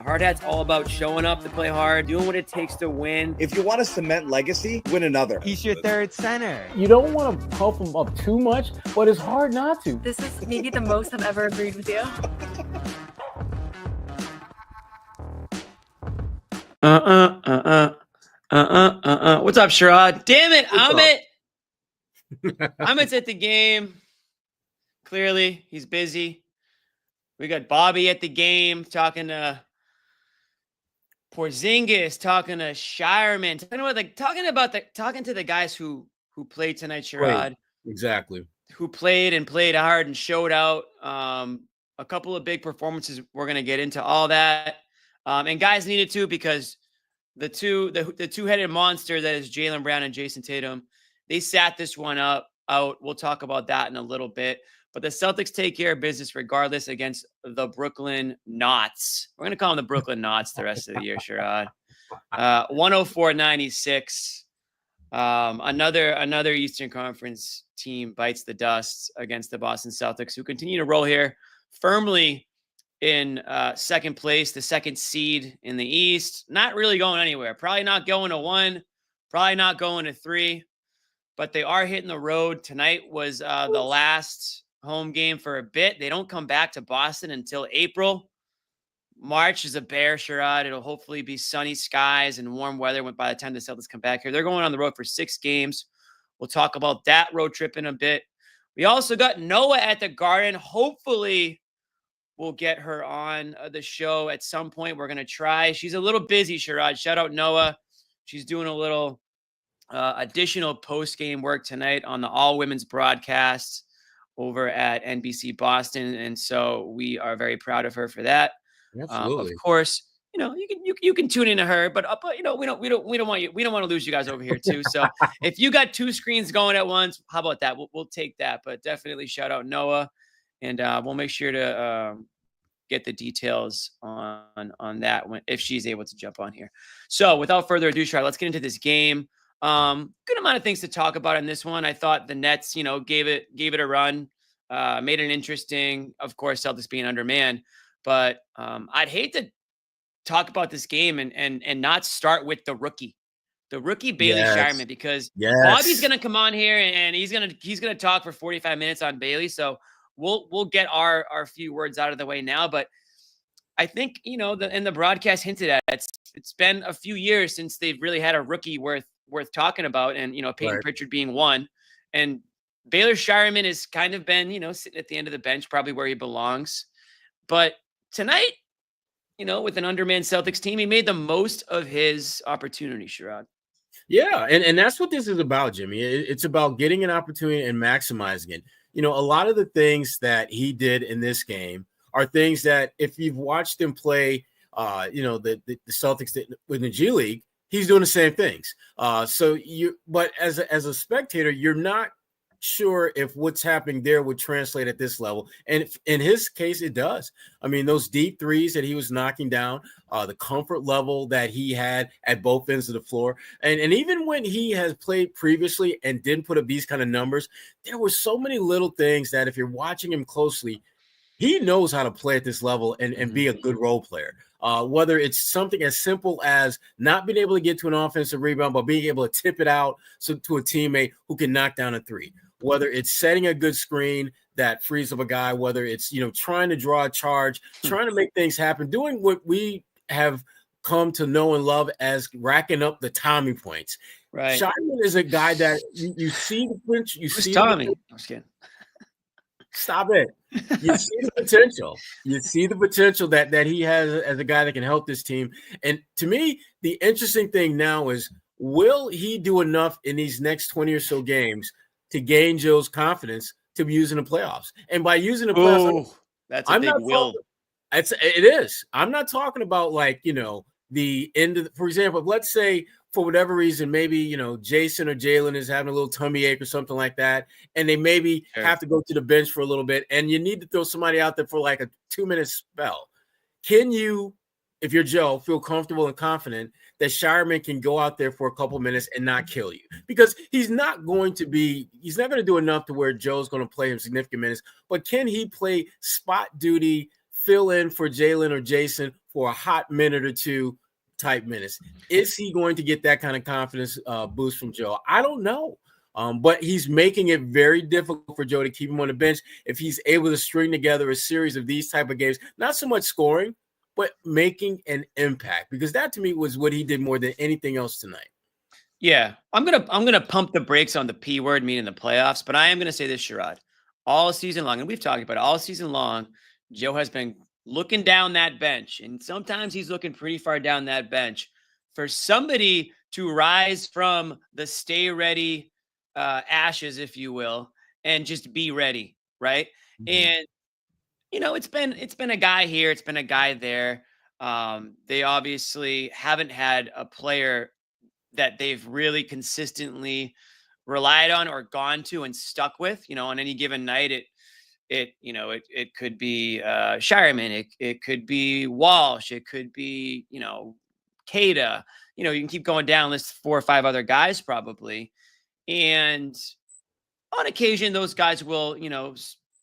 Hard Hat's all about showing up to play hard, doing what it takes to win. If you want to cement legacy, win another. He's your third center. You don't want to pump him up too much, but it's hard not to. This is maybe the most I've ever agreed with you. What's up, Sherrod? Damn it, Amit's at the game. Clearly, he's busy. We got Bobby at the game talking to Porzingis, talking to Scheierman, talking to the guys who played tonight, Sherrod. Right. Exactly. Who played hard and showed out. A couple of big performances. We're going to get into all that. And guys needed to, because the two-headed monster that is Jaylen Brown and Jason Tatum, they sat this one out. We'll talk about that in a little bit. But the Celtics take care of business regardless against the Brooklyn Knots. We're going to call them the Brooklyn Knots the rest of the year, Sherrod. 104-96. Another Eastern Conference team bites the dust against the Boston Celtics, who continue to roll here firmly in second place, the second seed in the East. Not really going anywhere. Probably not going to 1. Probably not going to 3. But they are hitting the road. Tonight was the last home game for a bit. They don't come back to Boston until April. March is a bear, Sherrod. It'll hopefully be sunny skies and warm weather by the time the Celtics come back here. They're going on the road for 6 games. We'll talk about that road trip in a bit. We also got Noa at the Garden. Hopefully, we'll get her on the show at some point. We're going to try. She's a little busy, Sherrod. Shout out Noa. She's doing a little additional post-game work tonight on the all-women's broadcast over at NBC Boston. And so we are very proud of her for that. Absolutely. Of course, you can tune into her, but we don't want to lose you guys over here too. So if you got 2 screens going at once, how about that? We'll take that. But definitely shout out Noa, and we'll make sure to get the details on that if she's able to jump on here. So without further ado, Sherrod, let's get into this game. Good amount of things to talk about in this one. I thought the Nets, gave it a run, made it interesting. Of course, Celtics being undermanned. But I'd hate to talk about this game and not start with the rookie Baylor Scheierman, because Bobby's gonna come on here and he's gonna talk for 45 minutes on Bailey. So we'll get our few words out of the way now. But I think and the broadcast hinted at it's been a few years since they've really had a rookie worth talking about, and Peyton Pritchard being one, and Baylor Scheierman has kind of been sitting at the end of the bench, probably where he belongs. But tonight, with an undermanned Celtics team, he made the most of his opportunity, Sherrod. Yeah, and that's what this is about, Jimmy. It's about getting an opportunity and maximizing it. A lot of the things that he did in this game are things that if you've watched him play, the Celtics with the G League, he's doing the same things. But as a spectator, you're not sure if what's happening there would translate at this level. And in his case, it does. I mean, those deep threes that he was knocking down, the comfort level that he had at both ends of the floor. And even when he has played previously and didn't put up these kind of numbers, there were so many little things that if you're watching him closely, he knows how to play at this level and be a good role player. Whether it's something as simple as not being able to get to an offensive rebound, but being able to tip it out to a teammate who can knock down a 3. Whether it's setting a good screen that frees up a guy, whether it's, trying to draw a charge, trying to make things happen, doing what we have come to know and love as racking up the Tommy points. Right. Scheierman is a guy that you see the potential. Who's Tommy? I'm just kidding. Stop it. You see the potential. You see the potential that he has as a guy that can help this team. And to me, the interesting thing now is, will he do enough in these next 20 or so games to gain Joe's confidence to be using the playoffs? And by using the playoffs, that's a big will. It is. I'm not talking about the end of, for example, let's say for whatever reason, maybe, Jason or Jaylen is having a little tummy ache or something like that, and they maybe have to go to the bench for a little bit, and you need to throw somebody out there for like a 2-minute spell. Can you, if you're Joe, feel comfortable and confident that Scheierman can go out there for a couple minutes and not kill you? Because he's not going to do enough to where Joe's going to play him significant minutes, but can he play spot duty fill in for Jalen or Jason for a hot minute or two type minutes. Is he going to get that kind of confidence boost from Joe? I don't know. But he's making it very difficult for Joe to keep him on the bench if he's able to string together a series of these type of games, not so much scoring, but making an impact, because that to me was what he did more than anything else tonight. Yeah, I'm gonna pump the brakes on the P word, meaning the playoffs, but I am gonna say this, Sherrod. All season long, and we've talked about it, all season long, Joe has been looking down that bench, and sometimes he's looking pretty far down that bench for somebody to rise from the stay ready ashes, if you will, and just be ready, right? Mm-hmm. And it's been a guy here, it's been a guy there. They obviously haven't had a player that they've really consistently relied on or gone to and stuck with. On any given night, it could be Scheierman, it could be Walsh, it could be Kada. You can keep going down, list 4 or 5 other guys probably. And on occasion, those guys will,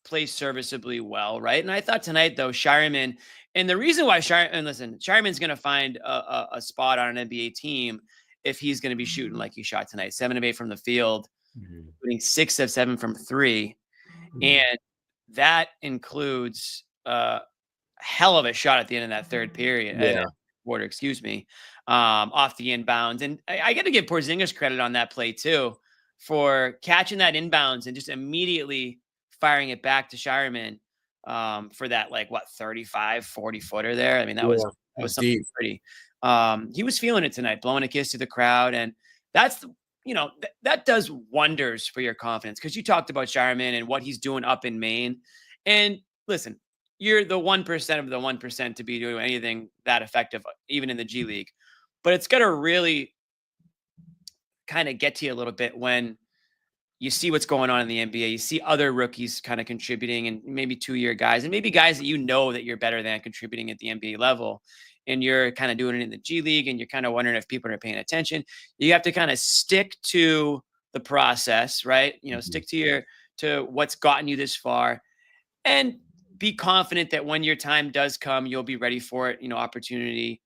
play serviceably well, right? And I thought tonight, though, Scheierman, and the reason why Scheierman's going to find a spot on an NBA team if he's going to be shooting like he shot tonight, 7 of 8 from the field, including 6 of 7 from 3. And that includes a hell of a shot at the end of that third period, quarter, excuse me, off the inbounds. And I got to give Porzingis credit on that play too, for catching that inbounds and just immediately firing it back to Scheierman for that 35, 40 footer there. I mean, that was something deep. Pretty. He was feeling it tonight, blowing a kiss to the crowd, and that's that does wonders for your confidence, because you talked about Scheierman and what he's doing up in Maine. And listen, you're the 1% of the 1% to be doing anything that effective, even in the G League. But it's got to really kind of get to you a little bit when you see what's going on in the NBA. You see other rookies kind of contributing, and maybe 2-year guys, and maybe guys that that you're better than contributing at the NBA level. And you're kind of doing it in the G League, and you're kind of wondering if people are paying attention. You have to kind of stick to the process, right? Stick to what's gotten you this far, and be confident that when your time does come, you'll be ready for it. Opportunity,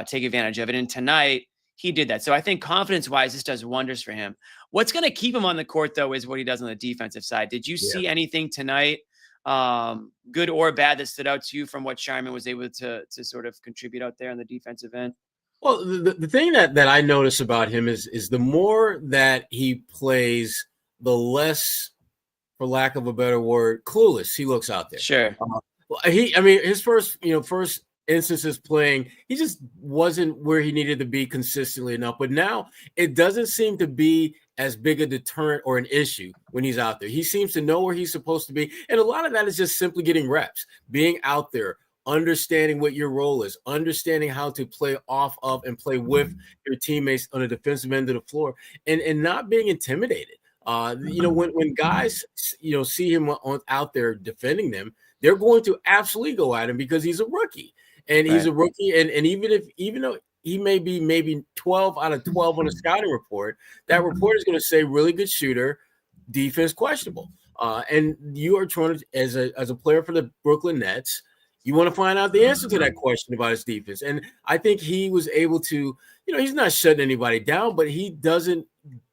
take advantage of it. And tonight he did that. So I think confidence-wise, this does wonders for him. What's going to keep him on the court, though, is what he does on the defensive side. Did you see anything tonight, good or bad, that stood out to you from what Scheierman was able to sort of contribute out there on the defensive end? Well, the thing that I notice about him is the more that he plays, the less, for lack of a better word, clueless he looks out there. Sure. His first instances playing, he just wasn't where he needed to be consistently enough. But now it doesn't seem to be as big a deterrent or an issue when he's out there. He seems to know where he's supposed to be. And a lot of that is just simply getting reps, being out there, understanding what your role is, understanding how to play off of and play with your teammates on the defensive end of the floor, and not being intimidated. When guys, see him out there defending them, they're going to absolutely go at him because he's a rookie. And he's a rookie, and even though he may be maybe 12 out of 12 on a scouting report, that report is going to say really good shooter, defense questionable. And you are trying to, as a player for the Brooklyn Nets, you want to find out the answer to that question about his defense. And I think he was able to, he's not shutting anybody down, but he doesn't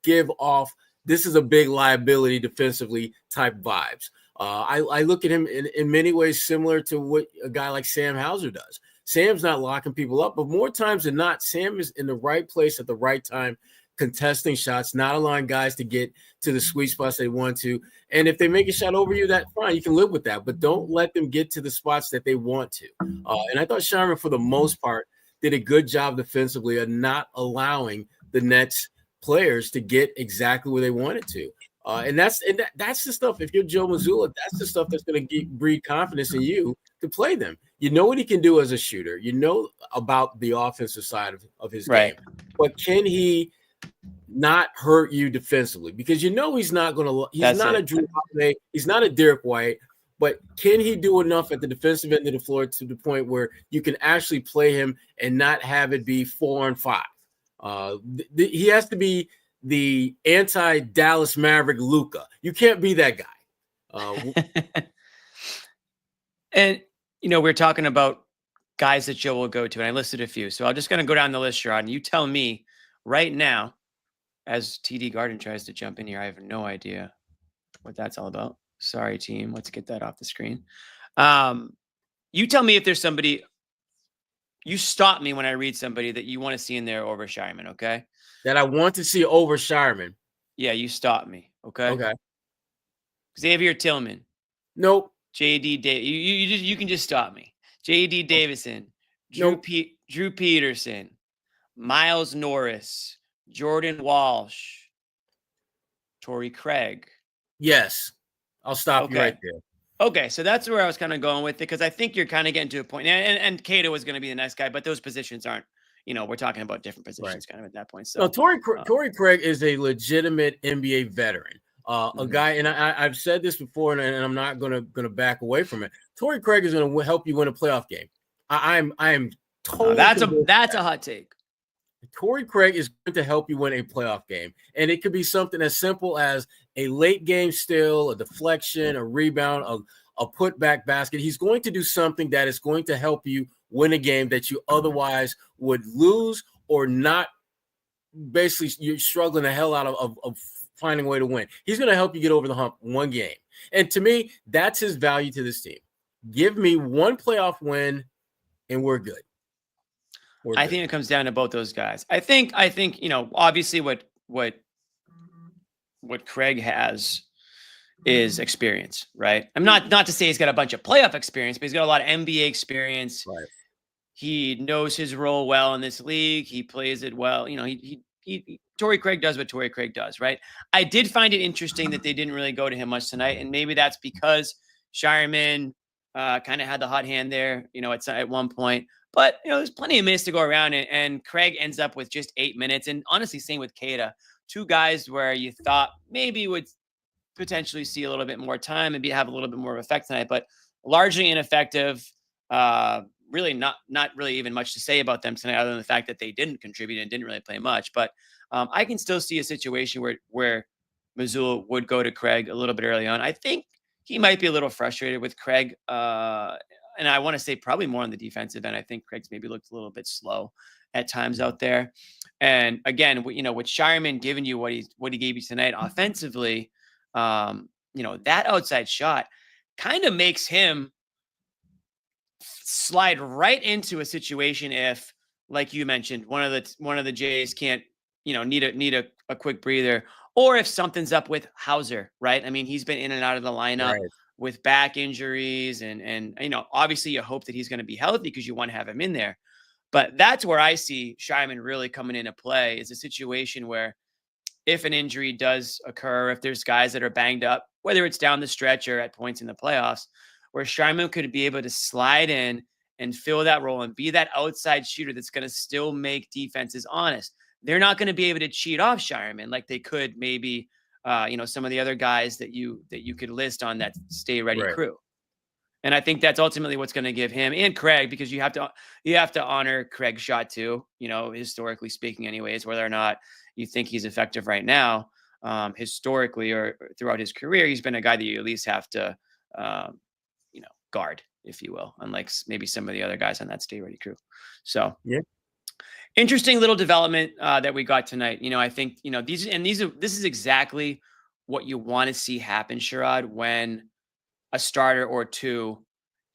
give off, this is a big liability defensively type vibes. I look at him in many ways similar to what a guy like Sam Hauser does. Sam's not locking people up, but more times than not, Sam is in the right place at the right time, contesting shots, not allowing guys to get to the sweet spots they want to. And if they make a shot over you, that's fine. You can live with that, but don't let them get to the spots that they want to. And I thought Scheierman, for the most part, did a good job defensively of not allowing the Nets players to get exactly where they wanted to. And that's the stuff. If you're Joe Mazzulla, that's the stuff that's going to breed confidence in you to play them. You know what he can do as a shooter. You know about the offensive side of his game. But can he not hurt you defensively? Because he's not going to. He's not a Drew Holiday. He's not a Derek White. But can he do enough at the defensive end of the floor to the point where you can actually play him and not have it be 4-on-5? He has to be the anti-Dallas Maverick Luka. You can't be that guy. And we're talking about guys that Joe will go to, and I listed a few. So I'm just going to go down the list, Sherrod, and you tell me right now, as TD Garden tries to jump in here, I have no idea what that's all about. Sorry, team. Let's get that off the screen. You tell me if there's somebody. You stop me when I read somebody that you want to see in there over Scheierman, okay? That I want to see over Scheierman. Yeah, you stop me, okay? Okay. Xavier Tillman. Nope. JD Davis. You can just stop me. JD Davison. Nope. Drew Peterson. Miles Norris. Jordan Walsh. Tory Craig. Yes. I'll stop you right there. Okay, so that's where I was kind of going with it, because I think you're kind of getting to a point. And Cato was going to be the next guy, but those positions aren't, we're talking about different positions kind of at that point. So no, Tory Craig is a legitimate NBA veteran. A guy, and I've said this before, and I'm not gonna back away from it. Tory Craig is gonna help you win a playoff game. I am totally. That's a hot take. Tory Craig is going to help you win a playoff game, and it could be something as simple as a late game steal, a deflection, a rebound, a putback basket. He's going to do something that is going to help you win a game that you otherwise would lose or not. Basically, you're struggling the hell out of finding a way to win. He's going to help you get over the hump one game. And to me, that's his value to this team. Give me one playoff win and we're good. I think it comes down to both those guys. I think, obviously what Craig has is experience, right? I'm not to say he's got a bunch of playoff experience, but he's got a lot of NBA experience. Right. He knows his role well in this league. He plays it well. Tory Craig does what Tory Craig does, right? I did find it interesting that they didn't really go to him much tonight, and maybe that's because Scheierman kind of had the hot hand there, at one point. But, there's plenty of minutes to go around, and Craig ends up with just 8 minutes. And honestly, same with Keita, two guys where you thought maybe would potentially see a little bit more time and have a little bit more of effect tonight, but largely ineffective. Really not really even much to say about them tonight, other than the fact that they didn't contribute and didn't really play much. But I can still see a situation where Mazzulla would go to Craig a little bit early on. I think he might be a little frustrated with Craig. And I want to say probably more on the defensive end. I think Craig's maybe looked a little bit slow at times out there. And again, with Scheierman giving you what he gave you tonight offensively, that outside shot kind of makes him slide right into a situation if, like you mentioned, one of the Jays can't, need a quick breather, or if something's up with Hauser, right? I mean, he's been in and out of the lineup with back injuries, and obviously you hope that he's going to be healthy because you want to have him in there. But that's where I see Scheierman really coming into play, is a situation where if an injury does occur, if there's guys that are banged up, whether it's down the stretch or at points in the playoffs, where Scheierman could be able to slide in and fill that role and be that outside shooter that's going to still make defenses honest. They're not going to be able to cheat off Scheierman like they could maybe, some of the other guys that you could list on that stay ready crew. And I think that's ultimately what's going to give him and Craig, because you have to honor Craig's shot too, historically speaking anyways, whether or not you think he's effective right now. Historically or throughout his career, he's been a guy that you at least have to, guard, if you will, unlike maybe some of the other guys on that stay ready crew. So interesting little development that we got tonight. I think, this is exactly what you want to see happen, Sherrod, when a starter or two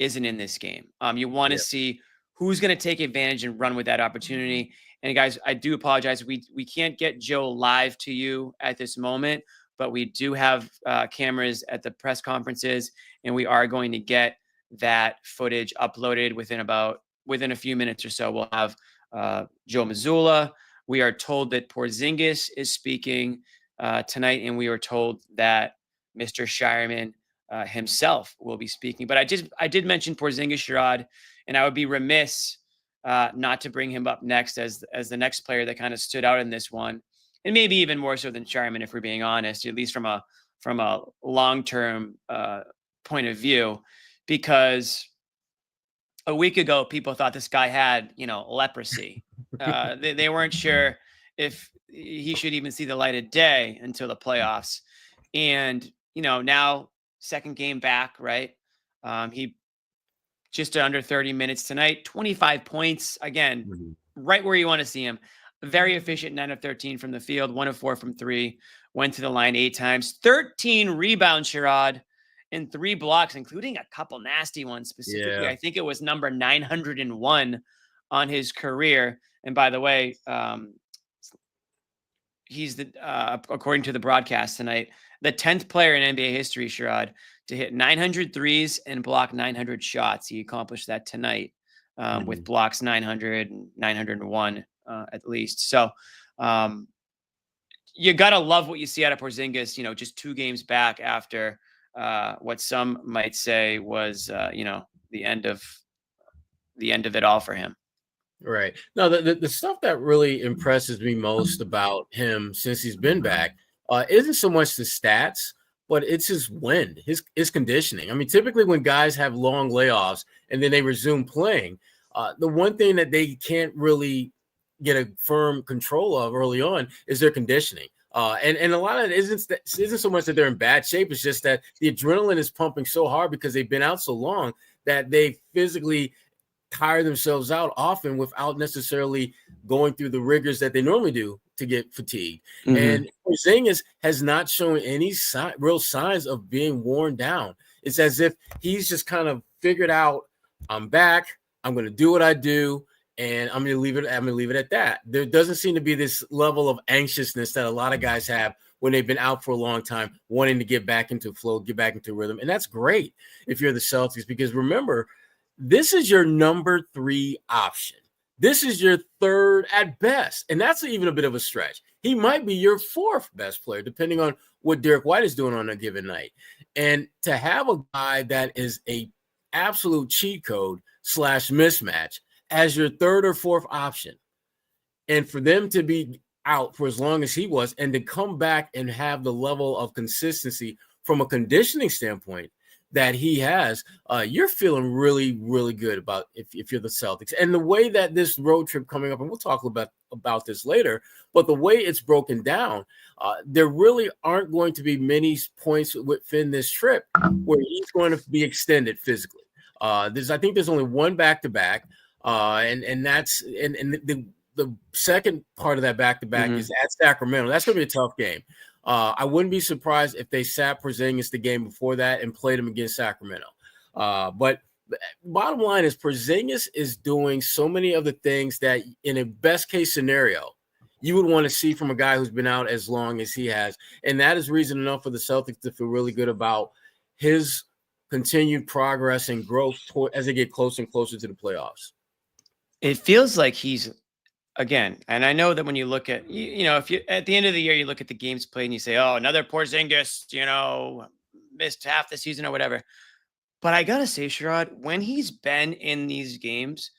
isn't in this game. You want to see who's going to take advantage and run with that opportunity. And guys, I do apologize. We can't get Joe live to you at this moment, but we do have cameras at the press conferences, and we are going to get that footage uploaded within a few minutes or so. We'll have Joe Mazzulla. We are told that Porzingis is speaking tonight, and we are told that Mr. Scheierman himself will be speaking. But I did mention Porzingis, Sherrod, and I would be remiss not to bring him up next as the next player that kind of stood out in this one, and maybe even more so than Scheierman, if we're being honest, at least from a long-term point of view, because a week ago, people thought this guy had, leprosy. They weren't sure if he should even see the light of day until the playoffs. And, now second game back, right? He just under 30 minutes tonight, 25 points. Again, right where you want to see him. Very efficient, 9 of 13 from the field, 1 of 4 from 3, went to the line 8 times, 13 rebounds, Sherrod, and 3 blocks, including a couple nasty ones specifically. Yeah. I think it was number 901 on his career. And by the way, he's the according to the broadcast tonight, the 10th player in NBA history, Sherrod, to hit 900 threes and block 900 shots. He accomplished that tonight with blocks 900 and 901 at least. So you got to love what you see out of Porzingis, just 2 games back after what some might say was, the end of it all for him. Right. No, the stuff that really impresses me most about him since he's been back isn't so much the stats, but it's his wind, his conditioning. I mean, typically when guys have long layoffs and then they resume playing, the one thing that they can't really get a firm control of early on is their conditioning. And a lot of it isn't so much that they're in bad shape. It's just that the adrenaline is pumping so hard because they've been out so long that they physically tire themselves out often without necessarily going through the rigors that they normally do to get fatigued. And Porzingis has not shown any real signs of being worn down. It's as if he's just kind of figured out, I'm back, I'm going to do what I do, and I'm going to leave it at that. There doesn't seem to be this level of anxiousness that a lot of guys have when they've been out for a long time, wanting to get back into flow, get back into rhythm. And that's great if you're the Celtics, because remember, this is your number 3 option. This is your 3rd at best. And that's even a bit of a stretch. He might be your 4th best player, depending on what Derek White is doing on a given night. And to have a guy that is a absolute cheat code / mismatch as your 3rd or 4th option, and for them to be out for as long as he was and to come back and have the level of consistency from a conditioning standpoint that he has, you're feeling really, really good about if you're the Celtics. And the way that this road trip coming up, and we'll talk about this later, but the way it's broken down, there really aren't going to be many points within this trip where he's going to be extended physically. I think there's only one back-to-back, and that's the second part of that back-to-back is at Sacramento. That's going to be a tough game. I wouldn't be surprised if they sat Porzingis the game before that and played him against Sacramento. But bottom line is Porzingis is doing so many of the things that in a best case scenario, you would want to see from a guy who's been out as long as he has. And that is reason enough for the Celtics to feel really good about his continued progress and growth as they get closer and closer to the playoffs. It feels like he's, again, and I know that when you look at, if you at the end of the year, you look at the games played and you say, oh, another Porzingis, missed half the season or whatever. But I got to say, Sherrod, when he's been in these games,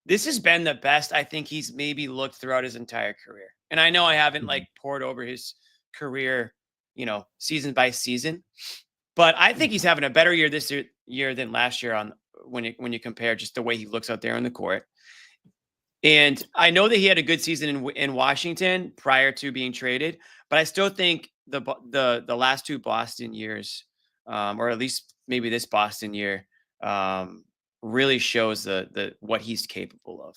this has been the best I think he's maybe looked throughout his entire career. And I know I haven't poured over his career, season by season, but I think he's having a better year this year than last year when you compare just the way he looks out there on the court. And I know that he had a good season in Washington prior to being traded, but I still think the last 2 Boston years, or at least maybe this Boston year, really shows the what he's capable of.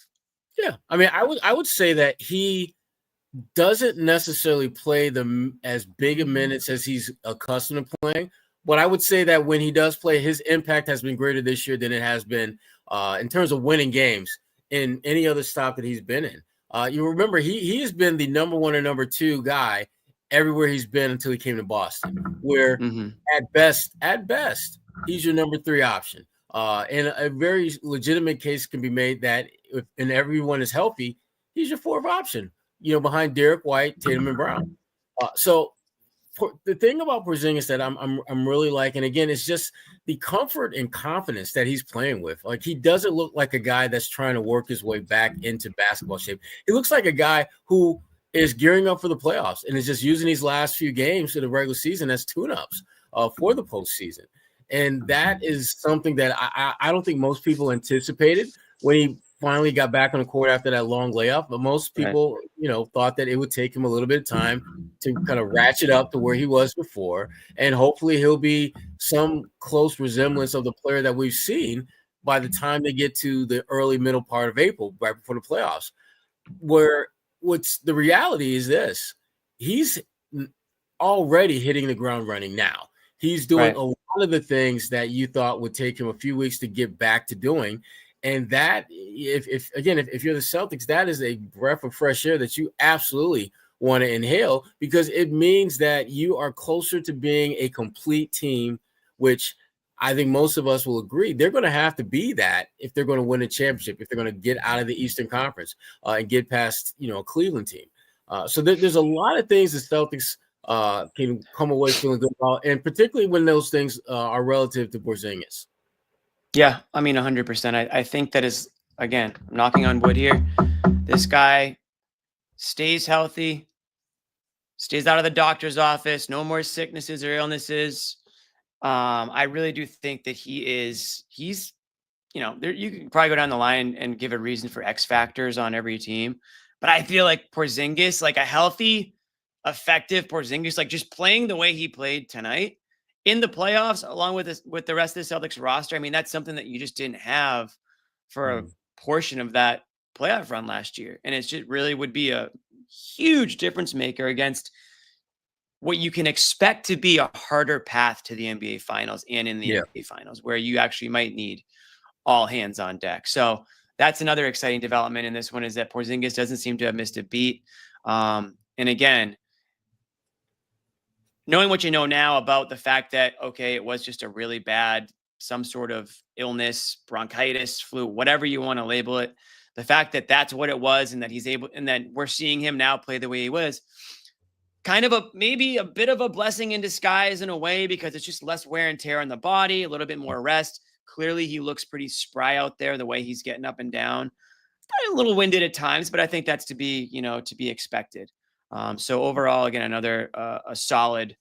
Yeah, I mean, I would say that he doesn't necessarily play as big a minutes as he's accustomed to playing, but I would say that when he does play, his impact has been greater this year than it has been in terms of winning games in any other stop that he's been in. You remember he has been the number 1 or number 2 guy everywhere he's been until he came to Boston, where at best, he's your number 3 option. And a very legitimate case can be made that if everyone is healthy, he's your 4th option, behind Derek White, Tatum, and Brown. So the thing about Porzingis that I'm really liking, again, is just the comfort and confidence that he's playing with. Like, he doesn't look like a guy that's trying to work his way back into basketball shape. He looks like a guy who is gearing up for the playoffs and is just using these last few games of the regular season as tune-ups for the postseason. And that is something that I don't think most people anticipated when he finally got back on the court after that long layoff. But most people, thought that it would take him a little bit of time to kind of ratchet up to where he was before. And hopefully he'll be some close resemblance of the player that we've seen by the time they get to the early middle part of April, right before the playoffs. Where what's the reality is this: he's already hitting the ground running now. He's doing a lot of the things that you thought would take him a few weeks to get back to doing. And that, if you're the Celtics, that is a breath of fresh air that you absolutely want to inhale, because it means that you are closer to being a complete team, which I think most of us will agree they're going to have to be that if they're going to win a championship, if they're going to get out of the Eastern Conference and get past, a Cleveland team. So there's a lot of things the Celtics can come away feeling good about, and particularly when those things are relative to Porzingis. Yeah, I mean, 100%. I think that is, again, I'm knocking on wood here. This guy stays healthy, stays out of the doctor's office, no more sicknesses or illnesses. I really do think that he's, there, you can probably go down the line and give a reason for X factors on every team. But I feel like Porzingis, like a healthy, effective Porzingis, like just playing the way he played tonight in the playoffs, along with the rest of the Celtics roster. I mean, that's something that you just didn't have for a portion of that playoff run last year. And it just really would be a huge difference maker against what you can expect to be a harder path to the NBA Finals and in the NBA Finals, where you actually might need all hands on deck. So that's another exciting development in this one, is that Porzingis doesn't seem to have missed a beat. And again, knowing what you know now about the fact that, okay, it was just a really bad, some sort of illness, bronchitis, flu, whatever you want to label it, the fact that that's what it was, and that he's able, and then we're seeing him now play the way he was, kind of maybe a bit of a blessing in disguise in a way, because it's just less wear and tear on the body, a little bit more rest. Clearly he looks pretty spry out there, the way he's getting up and down. Probably a little winded at times, but I think that's to be expected. So overall, again, another a solid,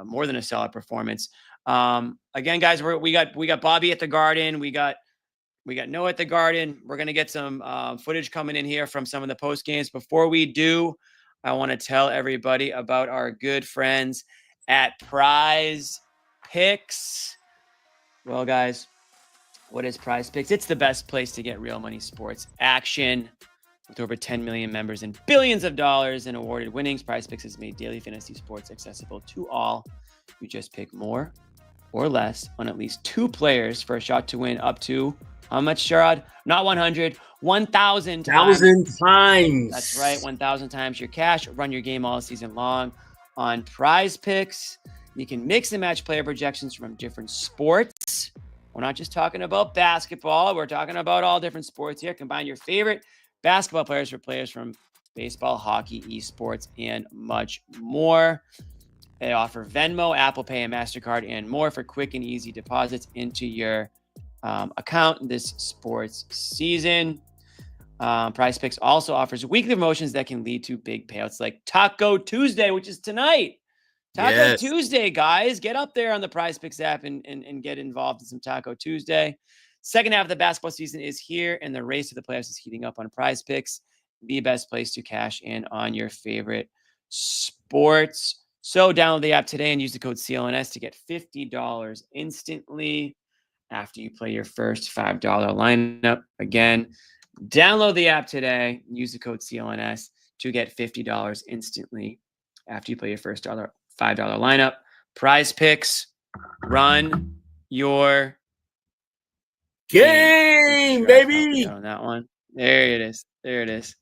more than a solid performance. Again, guys, we got Bobby at the Garden. We got Noah at the Garden. We're gonna get some footage coming in here from some of the post games. Before we do, I want to tell everybody about our good friends at Prize Picks. Well, guys, what is Prize Picks? It's the best place to get real money sports action. With over 10 million members and billions of dollars in awarded winnings, Prize Picks has made daily fantasy sports accessible to all. You just pick more or less on at least 2 players for a shot to win up to, how much, Sherrod? Not 100, 1,000 times. 1,000 times. That's right, 1,000 times your cash. Run your game all season long on Prize Picks. You can mix and match player projections from different sports. We're not just talking about basketball. We're talking about all different sports here. Combine your favorite basketball players for players from baseball, hockey, esports, and much more. They offer Venmo, Apple Pay, and MasterCard, and more for quick and easy deposits into your account this sports season. Prize Picks also offers weekly promotions that can lead to big payouts, like Taco Tuesday, which is tonight. Taco Tuesday, guys. Get up there on the Prize Picks app and get involved in some Taco Tuesday. Second half of the basketball season is here, and the race to the playoffs is heating up on Prize Picks, the best place to cash in on your favorite sports. So download the app today and use the code CLNS to get $50 instantly after you play your first $5 lineup. Again, download the app today and use the code CLNS to get $50 instantly after you play your first $5 lineup. Prize Picks, run your game, baby. On that one. There it is.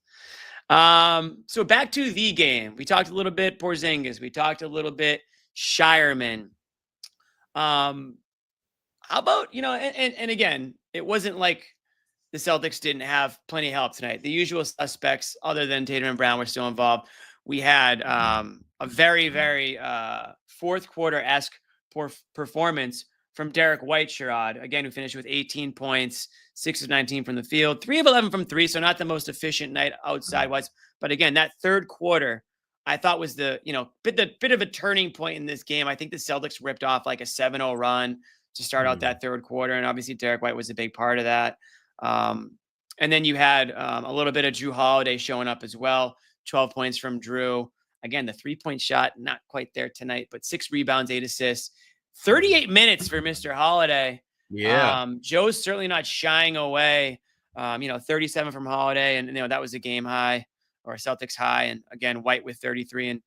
So back to the game. We talked a little bit Porzingis. We talked a little bit Scheierman. How about, and again, it wasn't like the Celtics didn't have plenty of help tonight. The usual suspects, other than Tatum and Brown, were still involved. We had a very, very fourth quarter-esque performance from Derek White, Sherrod, again, who finished with 18 points, 6 of 19 from the field, 3 of 11 from 3, so not the most efficient night outside-wise. But again, that third quarter, I thought was the bit of a turning point in this game. I think the Celtics ripped off like a 7-0 run to start out that third quarter, and obviously Derek White was a big part of that. And then you had a little bit of Drew Holiday showing up as well, 12 points from Drew. Again, the 3-point shot, not quite there tonight, but 6 rebounds, 8 assists. 38 minutes for Mr. Holiday. Yeah. Joe's certainly not shying away. 37 from Holiday, and that was a game high or a Celtics high. And again, White with 33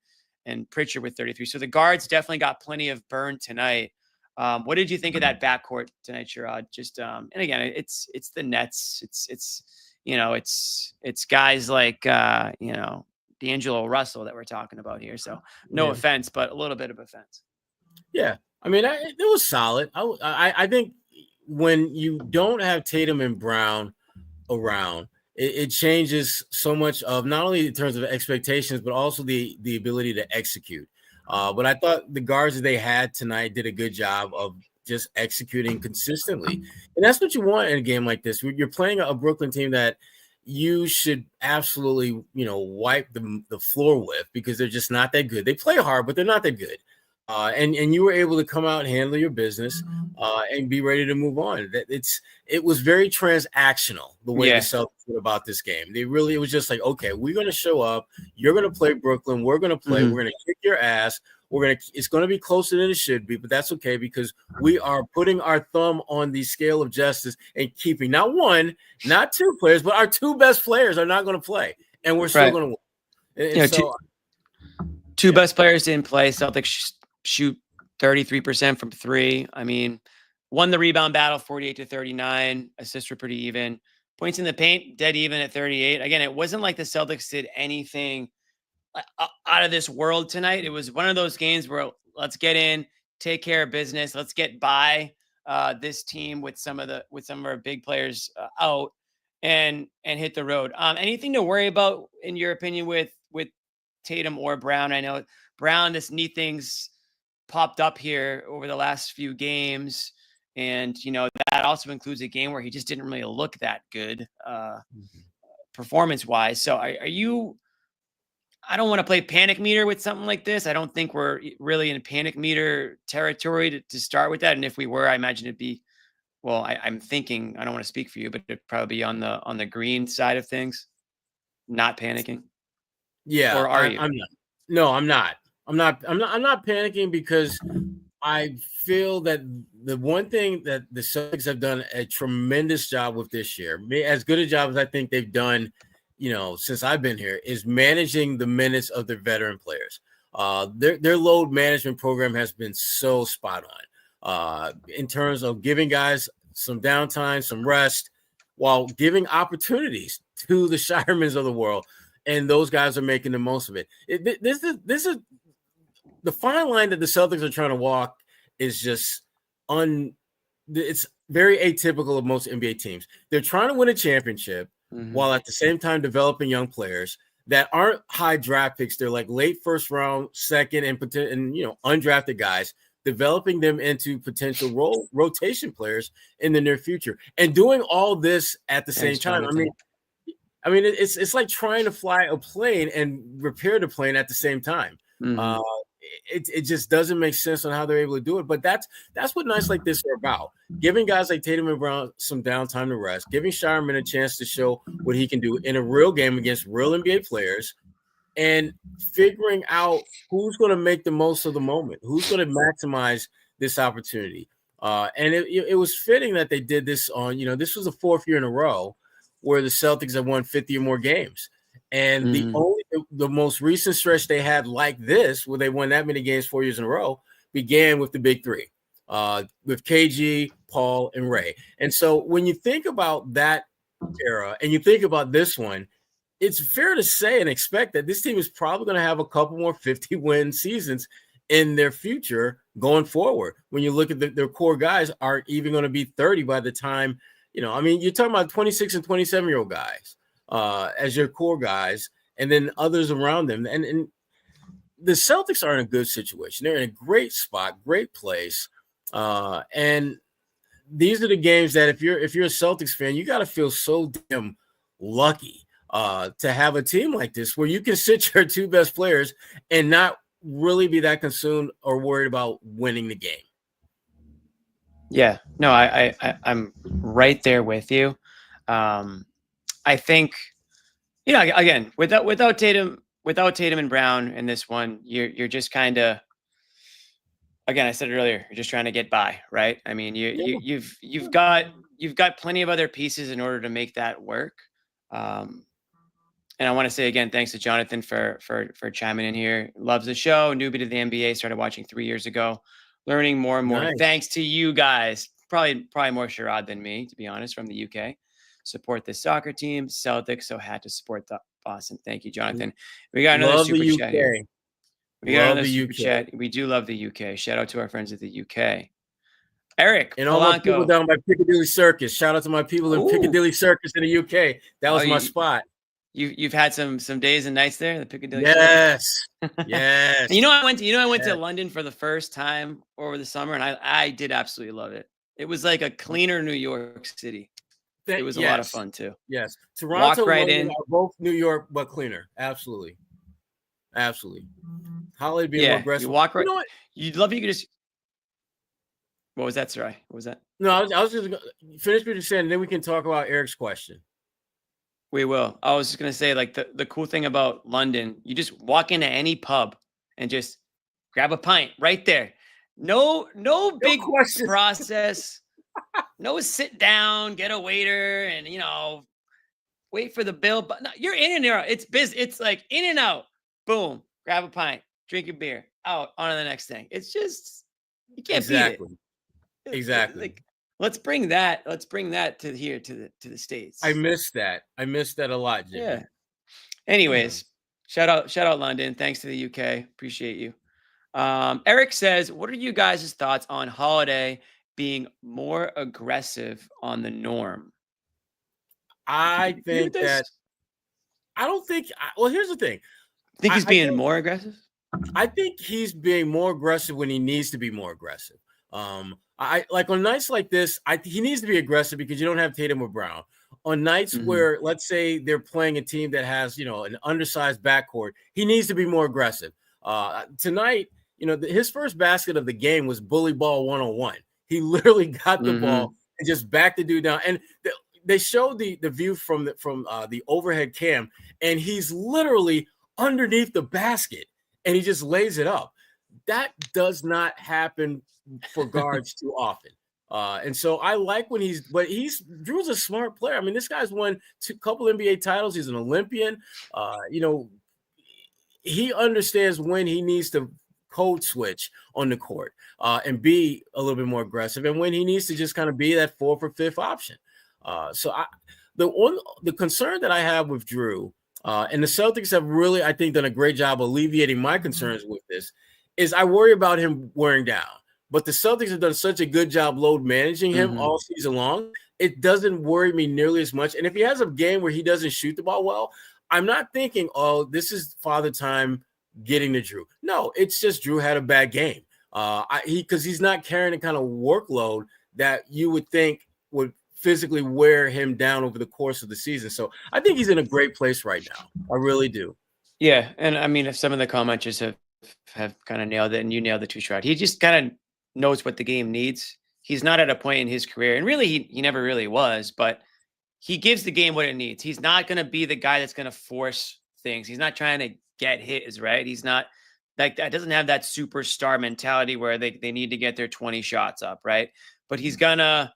and Pritchard with 33. So the guards definitely got plenty of burn tonight. What did you think of that backcourt tonight, Sherrod? Just and again, it's the Nets. It's guys like D'Angelo Russell that we're talking about here. So no offense, but a little bit of offense. Yeah, I mean, it was solid. I think when you don't have Tatum and Brown around, it changes so much of not only in terms of expectations, but also the ability to execute. But I thought the guards that they had tonight did a good job of just executing consistently. And that's what you want in a game like this. You're playing a Brooklyn team that you should absolutely, wipe the floor with, because they're just not that good. They play hard, but they're not that good. And you were able to come out and handle your business and be ready to move on. It was very transactional the way the Celtics went about this game. It was just like, okay, we're going to show up. You're going to play Brooklyn. We're going to play. We're going to kick your ass. It's going to be closer than it should be, but that's okay, because we are putting our thumb on the scale of justice and keeping not one, not two players, but our two best players are not going to play, and we're still going to win. And two best players didn't play. Celtics shoot 33% from three. I mean, won the rebound battle 48-39. Assists were pretty even. Points in the paint, dead even at 38. Again, it wasn't like the Celtics did anything out of this world tonight. It was one of those games where let's get in, take care of business. Let's get by this team with some of our big players out and hit the road. Anything to worry about in your opinion with Tatum or Brown? I know Brown, this knee thing's popped up here over the last few games. And, that also includes a game where he just didn't really look that good performance-wise. So are you – I don't want to play panic meter with something like this. I don't think we're really in panic meter territory to start with that. And if we were, I imagine it'd be – well, I'm thinking – I don't want to speak for you, but it'd probably be on the green side of things, not panicking. Yeah. Or are you? I'm not. No, I'm not. I'm not panicking, because I feel that the one thing that the Celtics have done a tremendous job with this year, as good a job as I think they've done, since I've been here, is managing the minutes of their veteran players. Their load management program has been so spot on in terms of giving guys some downtime, some rest, while giving opportunities to the Scheiermans of the world. And those guys are making the most of it. This is the fine line that the Celtics are trying to walk is just it's very atypical of most NBA teams. They're trying to win a championship while at the same time developing young players that aren't high draft picks. They're like late first round, second, and undrafted guys, developing them into potential rotation players in the near future, and doing all this at the same time. I mean, it's like trying to fly a plane and repair the plane at the same time. It just doesn't make sense on how they're able to do it. But that's what nights like this are about. Giving guys like Tatum and Brown some downtime to rest, giving Scheierman a chance to show what he can do in a real game against real NBA players, and figuring out who's going to make the most of the moment, who's going to maximize this opportunity. And it was fitting that they did this on, this was the fourth year in a row where the Celtics have won 50 or more games. And the most recent stretch they had like this, where they won that many games 4 years in a row, began with the big three, with KG, Paul, and Ray. And so when you think about that era and you think about this one, it's fair to say and expect that this team is probably going to have a couple more 50-win seasons in their future going forward. When you look at their core guys aren't even going to be 30 by the time, you're talking about 26 and 27-year-old guys as your core guys, and then others around them. And the Celtics are in a good situation. They're in a great spot, great place. And these are the games that if you're a Celtics fan, you got to feel so damn lucky to have a team like this where you can sit your two best players and not really be that consumed or worried about winning the game. Yeah, no, I'm right there with you. I think, again, without Tatum and Brown in this one, you're just kind of, again, I said it earlier, you're just trying to get by, right? I mean, you've got plenty of other pieces in order to make that work. And I want to say again, thanks to Jonathan for chiming in here. Loves the show. Newbie to the NBA. Started watching 3 years ago. Learning more and more. Nice. Thanks to you guys. Probably more Sherrod than me, to be honest, from the UK. Support the soccer team, Celtics. So had to support the Boston. Thank you, Jonathan. We got another super chat here. We got another super chat. We do love the UK. Shout out to our friends at the UK. Eric and all my people down by Piccadilly Circus. Shout out to my people in Piccadilly Circus in the UK. That was my spot. You've had some days and nights there, the Piccadilly. Yes, yes. I went to London for the first time over the summer, and I did absolutely love it. It was like a cleaner New York City. It was a lot of fun too. Yes, Toronto, walk right London in. are both New York, but cleaner. Absolutely. Holiday being more aggressive. You walk right. You know what? You'd love if you could just. What was that, Sarai? What was that? No, I was just gonna finish what you're saying, and then we can talk about Eric's question. We will. I was just gonna say, like the cool thing about London, you just walk into any pub and just grab a pint right there. No big process. No sit down, get a waiter, and wait for the bill. But no, you're in and out. It's busy. It's like in and out. Boom. Grab a pint, drink a beer, out on to the next thing. It's just you can't beat it. Exactly. Like, let's bring that to here to the States. I miss that a lot, Jimmy. Yeah. Anyways, shout out London. Thanks to the UK. Appreciate you. Eric says, what are you guys' thoughts on Holiday being more aggressive on the norm? I think that I don't think well, here's the thing. Think he's being more aggressive? I think he's being more aggressive when he needs to be more aggressive. I like on nights like this, he needs to be aggressive because you don't have Tatum or Brown. On nights where, let's say, they're playing a team that has, an undersized backcourt, he needs to be more aggressive. Tonight, his first basket of the game was bully ball 101. He literally got the ball and just backed the dude down. And they showed the view from the overhead cam, and he's literally underneath the basket, and he just lays it up. That does not happen for guards too often. And so I like when Drew's a smart player. I mean, this guy's won a couple NBA titles. He's an Olympian. He understands when he needs to code switch on the court and be a little bit more aggressive, and when he needs to just kind of be that 4th or 5th option. So the concern that I have with Drew, and the Celtics have really, I think, done a great job alleviating my concerns with this, is I worry about him wearing down. But the Celtics have done such a good job load managing him all season long. It doesn't worry me nearly as much. And if he has a game where he doesn't shoot the ball well, I'm not thinking, oh, this is father time getting to Drew. No, it's just Drew had a bad game. Because he's not carrying the kind of workload that you would think would physically wear him down over the course of the season. So I think he's in a great place right now. I really do. Yeah. And I mean, if some of the commenters have kind of nailed it, and you nailed it too, Sherrod, he just kind of knows what the game needs. He's not at a point in his career, and really he never really was, but he gives the game what it needs. He's not going to be the guy that's going to force things. He's not trying to get his, right? He's not like that. Doesn't have that superstar mentality where they need to get their 20 shots up, right? But he's gonna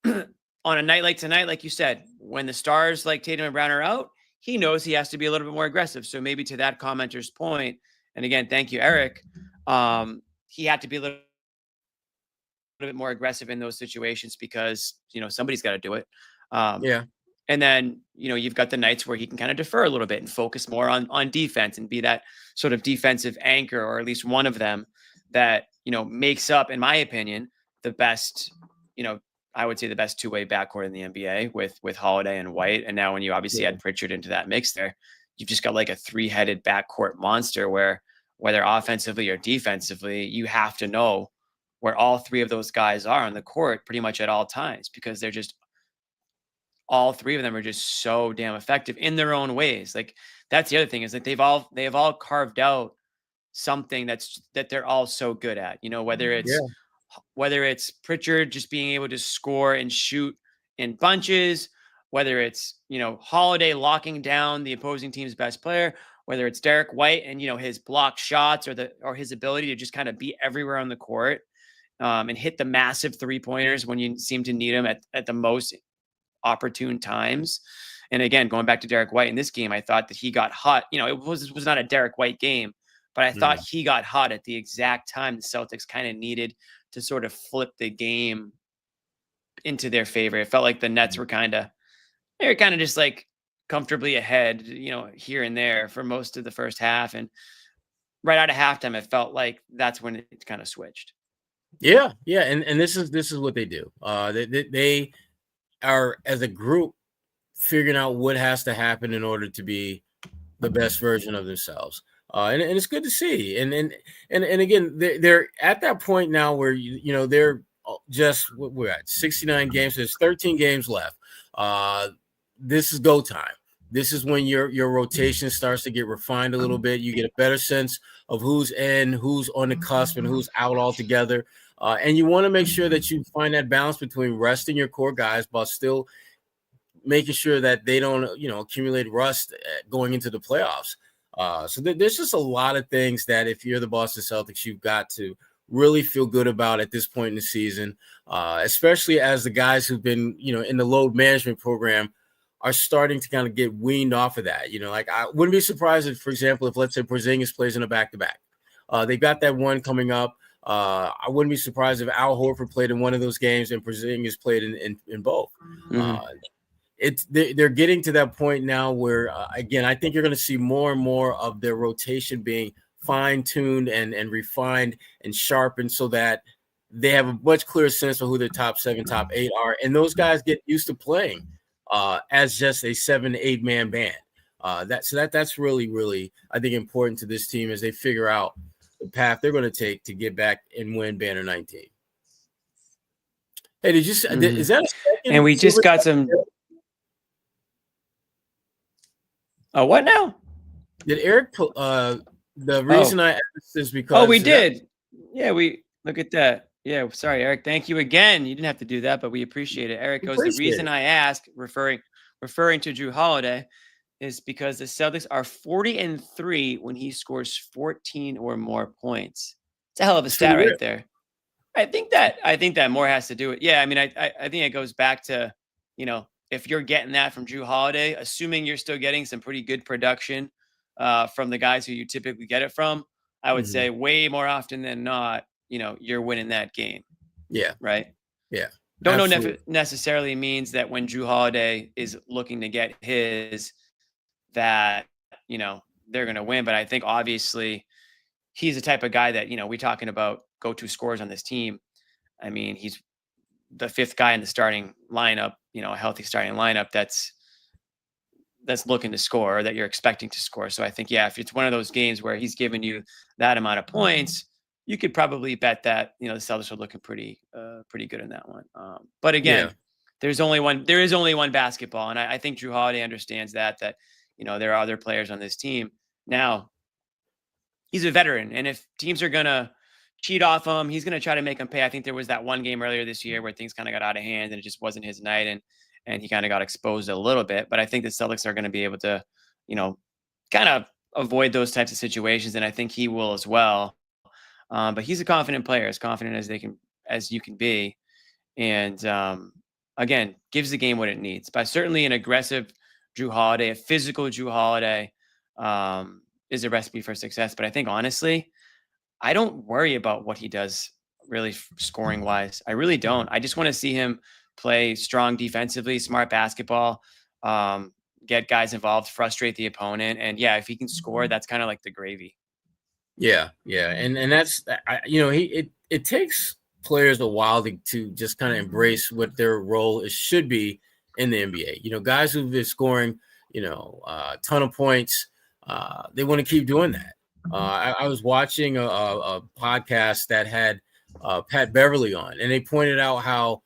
on a night like tonight, like you said, when the stars like Tatum and Brown are out, he knows he has to be a little bit more aggressive. So maybe to that commenter's point, and again, thank you, Eric, he had to be a little bit more aggressive in those situations because, somebody's got to do it. And then, you've got the nights where he can kind of defer a little bit and focus more on defense and be that sort of defensive anchor, or at least one of them that, makes up, in my opinion, the best, I would say the best two-way backcourt in the NBA with Holiday and White. And now when you obviously add Pritchard into that mix there, you've just got like a 3-headed backcourt monster where whether offensively or defensively, you have to know where all 3 of those guys are on the court pretty much at all times, because they're just, all 3 of them are just so damn effective in their own ways. Like that's the other thing, is that they've all carved out something that they're all so good at, whether it's Pritchard just being able to score and shoot in bunches, whether it's, Holiday locking down the opposing team's best player, whether it's Derek White and, his block shots or his ability to just kind of be everywhere on the court and hit the massive 3-pointers when you seem to need them at the most opportune times. And again, going back to Derek White in this game, I thought that he got hot. It was not a Derek White game, but I thought he got hot at the exact time the Celtics kind of needed to sort of flip the game into their favor. It felt like the Nets were kind of just like comfortably ahead, here and there for most of the first half. And right out of halftime, it felt like that's when it kind of switched. Yeah. And this is what they do. They are, as a group, figuring out what has to happen in order to be the best version of themselves. And it's good to see. And again, they're at that point now where, they're just, we're at 69 games. There's 13 games left. This is go time. This is when your rotation starts to get refined a little bit. You get a better sense of who's in, who's on the cusp, and who's out altogether. And you want to make sure that you find that balance between resting your core guys, but still making sure that they don't, accumulate rust going into the playoffs. So there's just a lot of things that if you're the Boston Celtics, you've got to really feel good about at this point in the season, especially as the guys who've been, in the load management program are starting to kind of get weaned off of that. Like I wouldn't be surprised if, for example, if let's say Porzingis plays in a back-to-back. They got that one coming up. I wouldn't be surprised if Al Horford played in one of those games and Porzingis played in both. They're getting to that point now where, again, I think you're going to see more and more of their rotation being fine-tuned and refined and sharpened so that they have a much clearer sense of who their top 7, top 8 are. And those guys get used to playing as just a 7, 8-man band. That's really, really, I think, important to this team as they figure out the path they're going to take to get back and win Banner 19. Hey, did you is that a second? And we just got some. Oh, what now? Did Eric? The reason I asked is because. Oh, we did. Yeah, we look at that. Yeah, sorry, Eric. Thank you again. You didn't have to do that, but we appreciate it. Eric goes, the reason I ask, referring to Jrue Holiday, is because the Celtics are 40-3 when he scores 14 or more points. It's a hell of a stat right there. I think that more has to do with. Yeah, I mean, I think it goes back to, if you're getting that from Jrue Holiday, assuming you're still getting some pretty good production from the guys who you typically get it from, I would say way more often than not, you're winning that game. Yeah. Right. Yeah. Don't know necessarily means that when Jrue Holiday is looking to get his, that, they're going to win. But I think obviously he's the type of guy that, we're talking about go-to scores on this team. I mean, he's the 5th guy in the starting lineup, a healthy starting lineup that's looking to score, or that you're expecting to score. So I think, if it's one of those games where he's giving you that amount of points, you could probably bet that, the Celtics are looking pretty good in that one. But again, there is only one basketball. And I think Jrue Holiday understands that, there are other players on this team. Now, he's a veteran. And if teams are going to cheat off him, he's going to try to make him pay. I think there was that one game earlier this year where things kind of got out of hand and it just wasn't his night. And he kind of got exposed a little bit. But I think the Celtics are going to be able to, kind of avoid those types of situations. And I think he will as well. But he's a confident player, as confident as you can be. And again, gives the game what it needs. But certainly an aggressive Jrue Holiday, a physical Jrue Holiday is a recipe for success. But I think, honestly, I don't worry about what he does really scoring wise. I really don't. I just want to see him play strong defensively, smart basketball, get guys involved, frustrate the opponent. And if he can score, that's kind of like the gravy. Yeah. And that's, it takes players a while to just kind of embrace what their role should be in the NBA. Guys who've been scoring, a ton of points, they want to keep doing that. I was watching a podcast that had Pat Beverly on, and they pointed out how,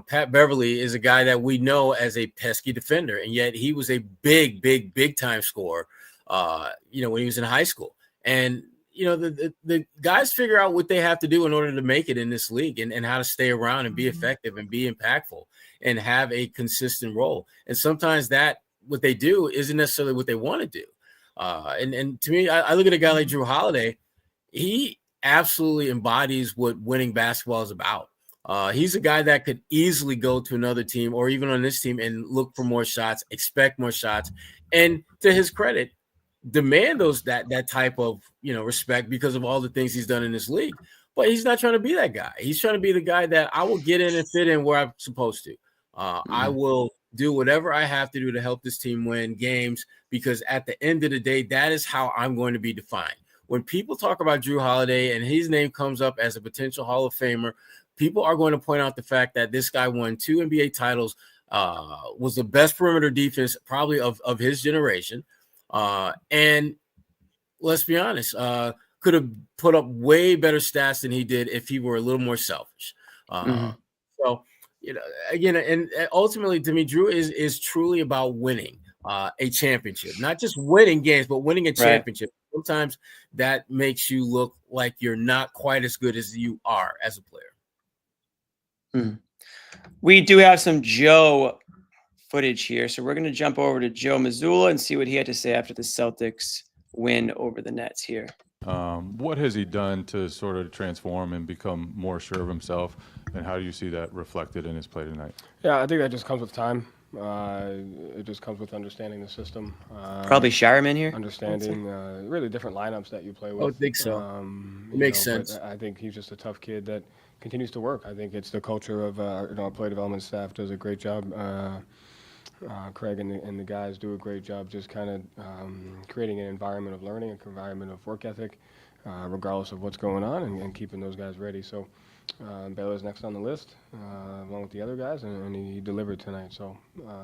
Pat Beverly is a guy that we know as a pesky defender, and yet he was a big time scorer, when he was in high school. And, the guys figure out what they have to do in order to make it in this league and how to stay around and be effective and be impactful and have a consistent role. And sometimes that what they do isn't necessarily what they want to do. And to me, I look at a guy like Drew Holiday. He absolutely embodies what winning basketball is about. He's a guy that could easily go to another team or even on this team and look for more shots, expect more shots. And to his credit, demand that type of respect because of all the things he's done in this league. But he's not trying to be that guy. He's trying to be the guy that I will get in and fit in where I'm supposed to. I will do whatever I have to do to help this team win games because at the end of the day, that is how I'm going to be defined. When people talk about Drew Holiday and his name comes up as a potential Hall of Famer, people are going to point out the fact that this guy won 2 NBA titles, was the best perimeter defense probably of his generation. And let's be honest, could have put up way better stats than he did if he were a little more selfish. So, again, and ultimately to me, Drew is truly about winning a championship, not just winning games, but winning a championship. Right. Sometimes that makes you look like you're not quite as good as you are as a player. We do have some Joe footage here, so we're going to jump over to Joe Mazzulla and see what he had to say after the Celtics win over the Nets here. What has he done to sort of transform and become more sure of himself, and how do you see that reflected in his play tonight? Yeah, I think that just comes with time. It just comes with understanding the system. Probably Scheierman here. Understanding really different lineups that you play with. I think so. It makes sense. I think he's just a tough kid that continues to work. I think it's the culture of our play development staff does a great job. Craig and the guys do a great job just kind of creating an environment of learning, an environment of work ethic, regardless of what's going on, and keeping those guys ready. So Baylor's next on the list, along with the other guys, and he delivered tonight. So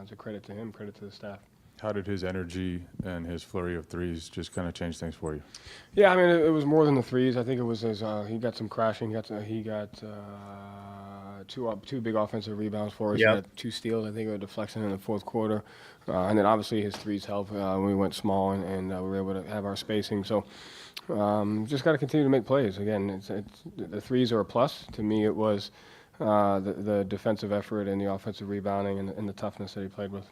it's a credit to him, credit to the staff. How did his energy and his flurry of threes just kind of change things for you? Yeah, I mean, it was more than the threes. I think it was his, he got some crashing. He got two big offensive rebounds for us. Yep. He got 2 steals. I think it was a deflection in the fourth quarter. And then obviously his threes helped when we went small and we were able to have our spacing. So just got to continue to make plays. Again, the threes are a plus. To me, it was the defensive effort and the offensive rebounding and the toughness that he played with.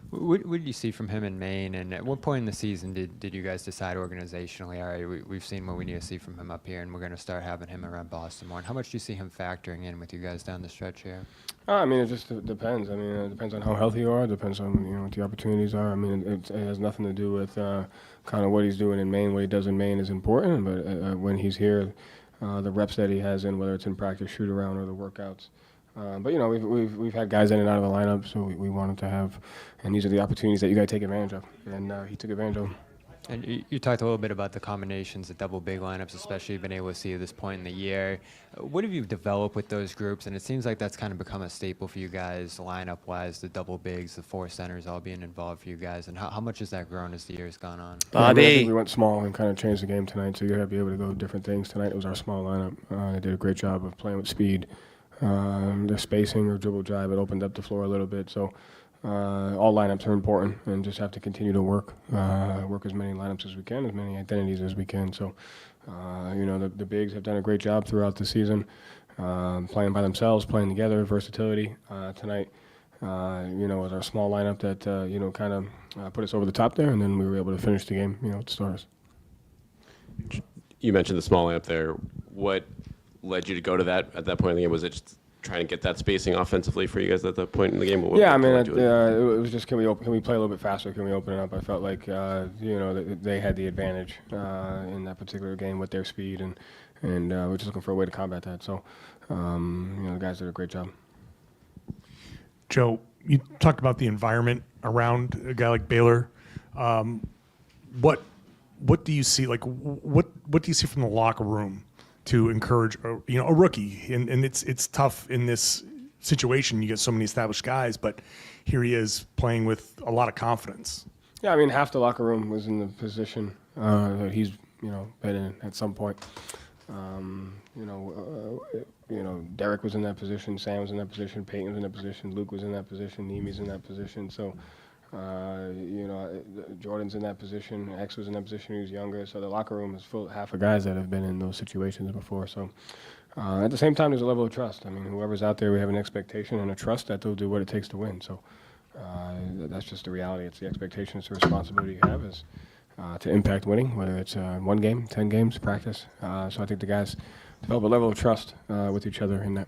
What did you see from him in Maine, and at what point in the season did you guys decide organizationally, all right, we've seen what we need to see from him up here, and we're going to start having him around Boston more? And how much do you see him factoring in with you guys down the stretch here? I mean, it just depends. I mean, it depends on how healthy you are. It depends on what the opportunities are. I mean, it has nothing to do with kind of what he's doing in Maine. What he does in Maine is important, but when he's here, the reps that he has in, whether it's in practice, shoot around, or the workouts. But we've had guys in and out of the lineup, so we wanted to have, and these are the opportunities that you got to take advantage of, and he took advantage of them. And you talked a little bit about the combinations, the double big lineups, especially you've been able to see at this point in the year. What have you developed with those groups? And it seems like that's kind of become a staple for you guys, lineup-wise, the double bigs, the 4 centers all being involved for you guys. And how much has that grown as the year's gone on? Bobby. I think we went small and kind of changed the game tonight, so you got to be able to go different things. Tonight it was our small lineup. They did a great job of playing with speed. The spacing or dribble drive, it opened up the floor a little bit. So all lineups are important, and just have to continue to work as many lineups as we can, as many identities as we can. So, the bigs have done a great job throughout the season, playing by themselves, playing together, versatility. Tonight, was our small lineup that, kind of put us over the top there, and then we were able to finish the game, with the stars. You mentioned the small lineup there. What led you to go to that at that point in the game? Was it just trying to get that spacing offensively for you guys at that point in the game? It was just can we play a little bit faster? Can we open it up? I felt like they had the advantage in that particular game with their speed, and we're just looking for a way to combat that. So the guys did a great job. Joe, you talked about the environment around a guy like Baylor. What do you see? Like what do you see from the locker room to encourage a rookie? And it's tough in this situation. You get so many established guys, but here he is playing with a lot of confidence. Yeah, I mean, half the locker room was in the position that he's been in at some point. Derek was in that position, Sam was in that position, Peyton was in that position, Luke was in that position, Nemi's in that position. So Jordan's in that position. X was in that position. He was younger. So the locker room is full, half of guys that have been in those situations before. So at the same time, there's a level of trust. I mean, whoever's out there, we have an expectation and a trust that they'll do what it takes to win. So that's just the reality. It's the expectation. It's the responsibility you have is to impact winning, whether it's 1 game, 10 games, practice. So I think the guys develop a level of trust with each other in that.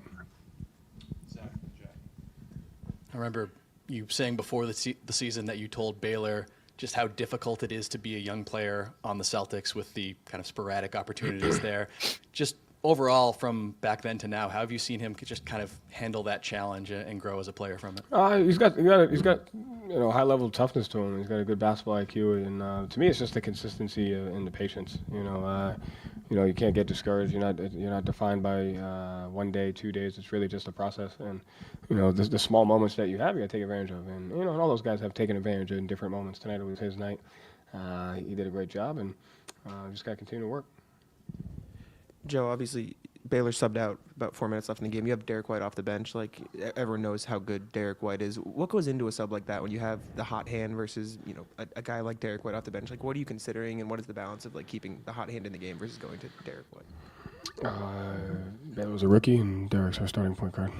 I remember you saying before the season that you told Baylor just how difficult it is to be a young player on the Celtics with the kind of sporadic opportunities there. Just overall, from back then to now, how have you seen him just kind of handle that challenge and grow as a player from it? He's got high level of toughness to him. He's got a good basketball IQ, and to me, it's just the consistency and the patience. You can't get discouraged. You're not defined by 1 day, 2 days. It's really just a process, and the small moments that you have, you got to take advantage of. And and all those guys have taken advantage of in different moments. Tonight it was his night. He did a great job, and just got to continue to work. Joe, obviously, Baylor subbed out about 4 minutes left in the game. You have Derek White off the bench. Like, everyone knows how good Derek White is. What goes into a sub like that when you have the hot hand versus, a guy like Derek White off the bench? Like, what are you considering, and what is the balance of, like, keeping the hot hand in the game versus going to Derek White? Baylor was a rookie, and Derek's our starting point guard.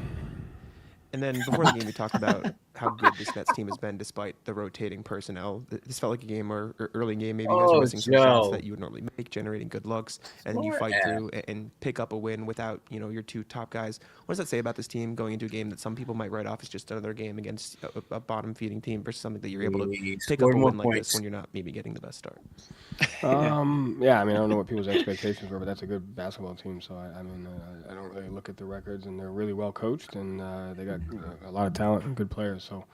And then before the game, we talked about how good this Nets team has been despite the rotating personnel. This felt like a game or early game, maybe you guys were missing some shots that you would normally make, generating good looks, and you fight through and pick up a win without, your 2 top guys. What does that say about this team going into a game that some people might write off as just another game against a bottom-feeding team versus something that you're able to pick up a win like this when you're not maybe getting the best start? Yeah, I don't know what people's expectations were, but that's a good basketball team. So, I don't really look at the records, and they're really well coached, and they got a lot of talent and good players. So,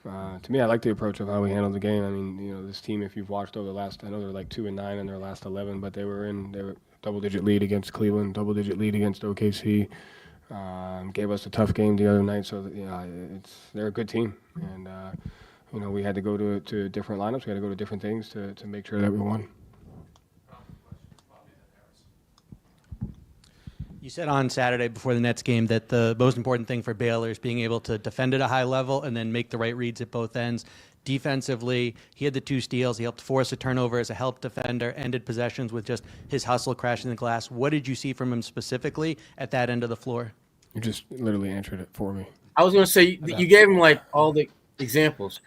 to me, I like the approach of how we handled the game. This team, if you've watched over the last, I know they're like 2-9 in their last 11, but they were double-digit lead against Cleveland, double-digit lead against OKC. Gave us a tough game the other night. So, they're a good team, and we had to go to different lineups. We had to go to different things to make sure that we won. You said on Saturday before the Nets game that the most important thing for Baylor is being able to defend at a high level and then make the right reads at both ends. Defensively, he had the 2 steals. He helped force a turnover as a help defender, ended possessions with just his hustle crashing the glass. What did you see from him specifically at that end of the floor? You just literally answered it for me. I was going to say, you gave him like all the examples.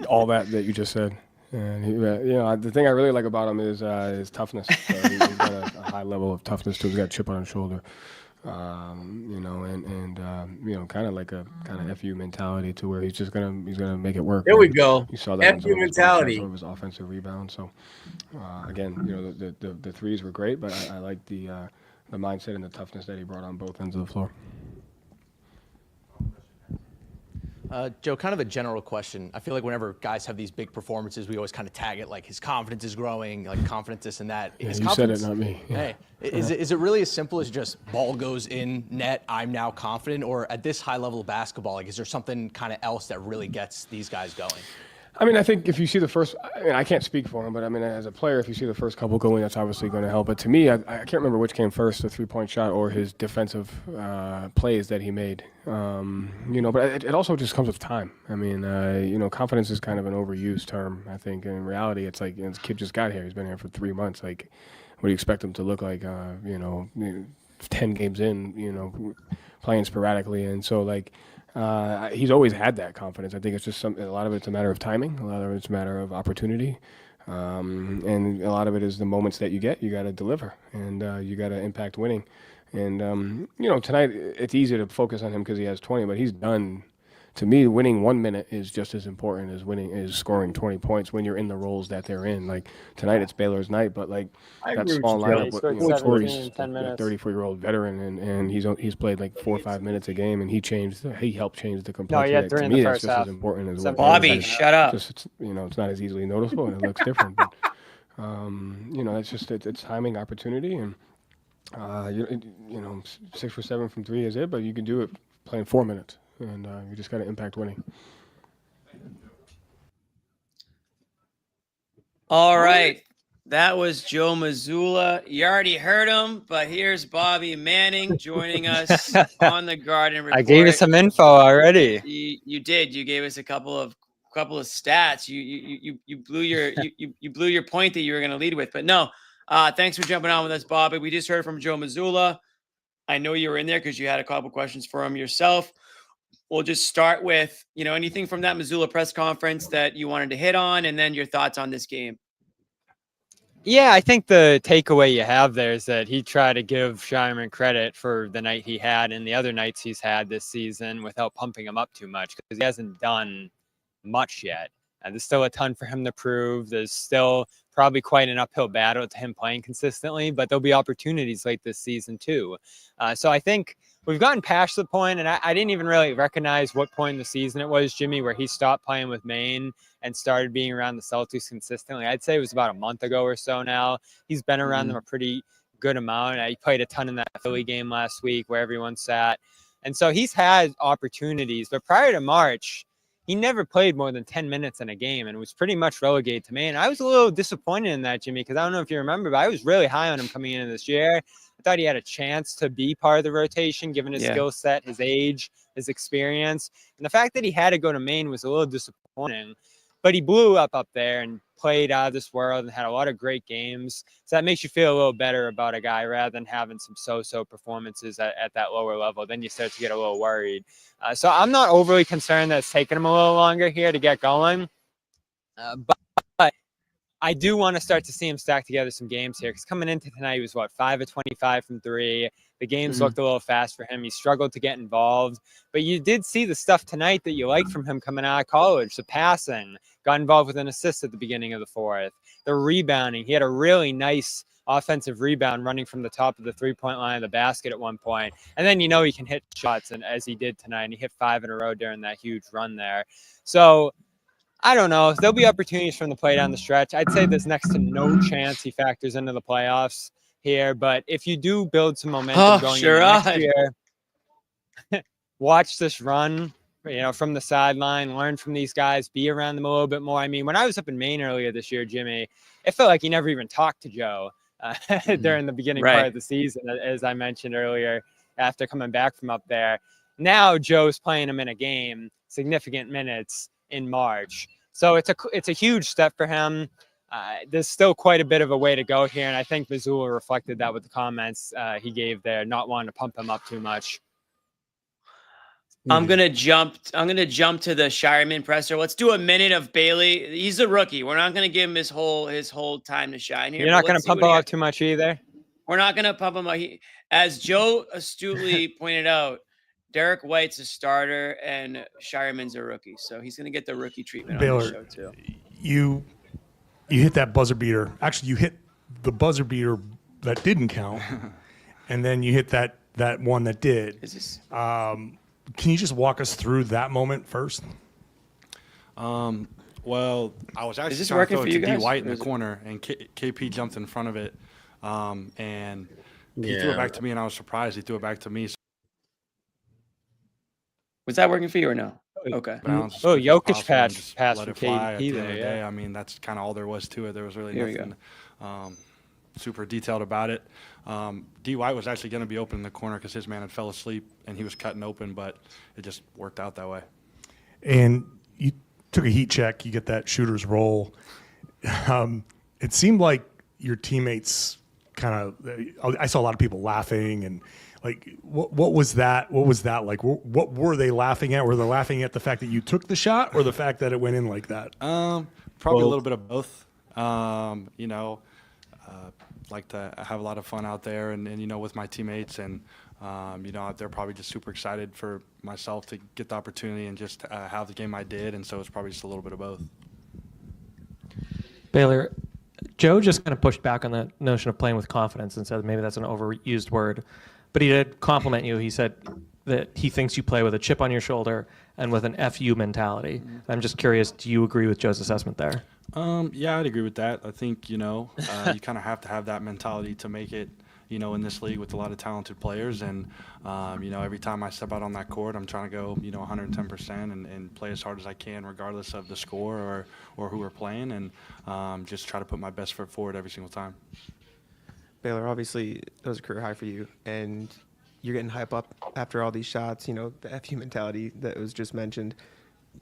All that you just said. And he, the thing I really like about him is his toughness. So he's got a high level of toughness too. He's got a chip on his shoulder, kind of like a kind of FU mentality to where he's gonna make it work. There we go. You saw that FU mentality of his offensive rebound. So again, the threes were great, but I like the mindset and the toughness that he brought on both ends of the floor. Joe, kind of a general question. I feel like whenever guys have these big performances, we always kind of tag it like his confidence is growing, like confidence this and that. Yeah, you said it, not me. Yeah. Hey, is it really as simple as just ball goes in net, I'm now confident? Or at this high level of basketball, like is there something kind of else that really gets these guys going? I think if you see the first, I can't speak for him, but as a player, if you see the first couple going, that's obviously going to help. But to me, I can't remember which came first, the 3-point shot or his defensive plays that he made. But it also just comes with time. Confidence is kind of an overused term, I think. In reality, it's like this kid just got here. He's been here for 3 months. Like, what do you expect him to look like, 10 games in, playing sporadically? And so, he's always had that confidence. I think it's just a lot of it's a matter of timing. A lot of it's a matter of opportunity. And a lot of it is the moments that you get, you got to deliver, and you got to impact winning. And, tonight it's easy to focus on him because he has 20, but he's done. To me, winning 1 minute is just as important as scoring 20 points when you're in the roles that they're in. Like tonight, it's Baylor's night, but that small lineup, Tory's a 34-year-old veteran, and he's played like 4 or 5 minutes a game, and he helped change the complexity. No, he had 3 in the first half. That's just as important as well. Bobby, shut up. It's not as easily noticeable, and it looks different. But it's just it's timing, opportunity, and 6 for 7 from 3 is it, but you can do it playing 4 minutes. And you just got to impact winning. All right. That was Joe Mazzulla. You already heard him, but here's Bobby Manning joining us on the Garden Report. I gave you some info already. You did. You gave us a couple of couple of stats. You blew your you blew your point that you were going to lead with. But no, thanks for jumping on with us, Bobby. We just heard from Joe Mazzulla. I know you were in there because you had a couple questions for him yourself. We'll just start with, anything from that Missoula press conference that you wanted to hit on, and then your thoughts on this game. Yeah, I think the takeaway you have there is that he tried to give Scheierman credit for the night he had and the other nights he's had this season without pumping him up too much, because he hasn't done much yet. And there's still a ton for him to prove. There's still probably quite an uphill battle to him playing consistently, but there'll be opportunities late this season too. So I think we've gotten past the point, and I didn't even really recognize what point in the season it was, Jimmy, where he stopped playing with Maine and started being around the Celtics consistently. I'd say it was about a month ago or so now. He's been around them a pretty good amount. He played a ton in that Philly game last week where everyone sat. And so he's had opportunities, but prior to March, he never played more than 10 minutes in a game and was pretty much relegated to Maine. I was a little disappointed in that, Jimmy, because I don't know if you remember, but I was really high on him coming into this year. I thought he had a chance to be part of the rotation, given his skill set, his age, his experience. And the fact that he had to go to Maine was a little disappointing. But he blew up there and played out of this world and had a lot of great games. So that makes you feel a little better about a guy rather than having some so-so performances at that lower level. Then you start to get a little worried. So I'm not overly concerned that it's taken him a little longer here to get going. But I do want to start to see him stack together some games here, because coming into tonight, he was 5 of 25 from 3. The games looked a little fast for him. He struggled to get involved, but you did see the stuff tonight that you liked from him coming out of college. The passing, got involved with an assist at the beginning of the fourth. The rebounding, he had a really nice offensive rebound running from the top of the three-point line of the basket at one point. And then he can hit shots, and as he did tonight, and he hit 5 in a row during that huge run there. So I don't know. There'll be opportunities from the play down the stretch. I'd say there's next to no chance he factors into the playoffs here. But if you do build some momentum going into next year, watch this run, from the sideline, learn from these guys, be around them a little bit more. I mean, when I was up in Maine earlier this year, Jimmy, it felt like he never even talked to Joe during the beginning part of the season, as I mentioned earlier, after coming back from up there. Now Joe's playing him in a game, significant minutes in March. So it's a huge step for him. There's still quite a bit of a way to go here, and I think Missoula reflected that with the comments he gave there, not wanting to pump him up too much. I'm gonna jump to the Scheierman presser. Let's do a minute of Bailey. He's a rookie. We're not gonna give him his whole time to shine here. You're not gonna pump him up too much either. We're not gonna pump him up. As Joe astutely pointed out, Derek White's a starter and Scheierman's a rookie, so he's gonna get the rookie treatment on the show too. You hit that buzzer beater. Actually, you hit the buzzer beater that didn't count, and then you hit that one that did. Can you just walk us through that moment first? Well, I was actually this trying working to throw for it you to guys? D White in the corner, and KP jumped in front of it, and he threw it back to me, and I was surprised he threw it back to me. Was that working for you or no? Okay. Jokic pass let for it fly at the KP end of the there. day. I mean, that's kind of all there was to it. There was really Here we nothing super detailed about it. D White was actually going to be open in the corner because his man had fell asleep and he was cutting open, but it just worked out that way. And you took a heat check. You get that shooter's roll. It seemed like your teammates I saw a lot of people laughing, and what was that? What was that like? What were they laughing at? Were they laughing at the fact that you took the shot, or the fact that it went in like that? Probably a little bit of both. Like to have a lot of fun out there, and with my teammates, and they're probably just super excited for myself to get the opportunity and just have the game I did, and so it's probably just a little bit of both. Baylor, Joe just kind of pushed back on the notion of playing with confidence and said maybe that's an overused word, but he did compliment you. He said that he thinks you play with a chip on your shoulder and with an FU mentality. I'm just curious, do you agree with Joe's assessment there? Yeah, I'd agree with that. I think, you kind of have to have that mentality to make it, in this league with a lot of talented players. And, every time I step out on that court, I'm trying to go, 110% and play as hard as I can, regardless of the score or who we're playing, and just try to put my best foot forward every single time. Baylor, obviously, that was a career high for you, and you're getting hype up after all these shots, the FU mentality that was just mentioned.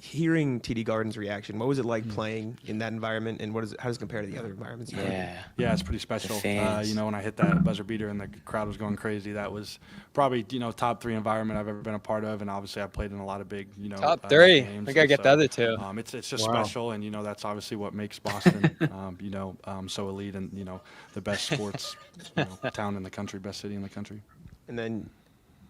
hearing TD Garden's reaction, what was it like playing in that environment, and how does it compare to the other environments? Yeah, it's pretty special. When I hit that buzzer beater and the crowd was going crazy, that was probably top 3 environment I've ever been a part of, and obviously I played in a lot of big top 3. games. We gotta get the other 2. It's just special, and that's obviously what makes Boston so elite, and the best sports town in the country, best city in the country. And then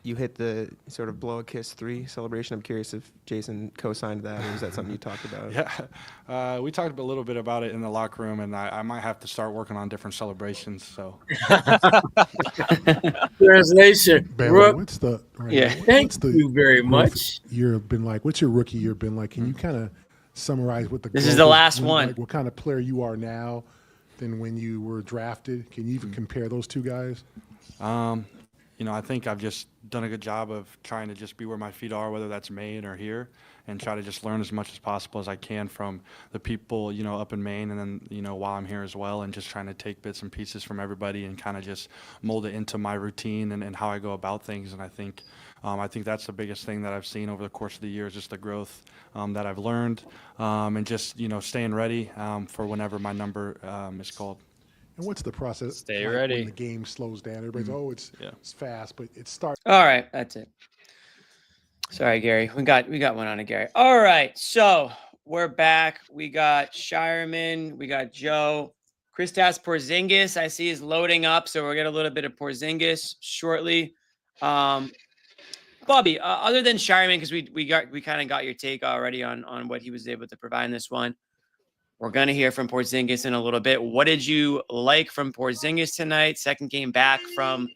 you hit the sort of blow a kiss 3 celebration. I'm curious if Jason co-signed that, or was that something you talked about? Yeah, we talked a little bit about it in the locker room, and I might have to start working on different celebrations. So, translation. Baylor, what's the Thank you very much. Year been like? What's your rookie year been like? Can you kind of summarize what This is the last one? Like, what kind of player you are now than when you were drafted? Can you even compare those 2 guys? I think I've just done a good job of trying to just be where my feet are, whether that's Maine or here, and try to just learn as much as possible as I can from the people, up in Maine, and then, while I'm here as well, and just trying to take bits and pieces from everybody and kind of just mold it into my routine and how I go about things. And I think that's the biggest thing that I've seen over the course of the year is just the growth that I've learned, and just, staying ready for whenever my number is called. And what's the process? Stay ready. When the game slows down, everybody's it's fast, but it starts. All right, that's it. Sorry, Gary. We got one on it, Gary. All right, so we're back. We got Scheierman. We got Joe. Kristaps Porzingis, I see, is loading up, so we'll get a little bit of Porzingis shortly. Bobby, other than Scheierman, because we kind of got your take already on what he was able to provide in this one. We're going to hear from Porzingis in a little bit. What did you like from Porzingis tonight? Second game back from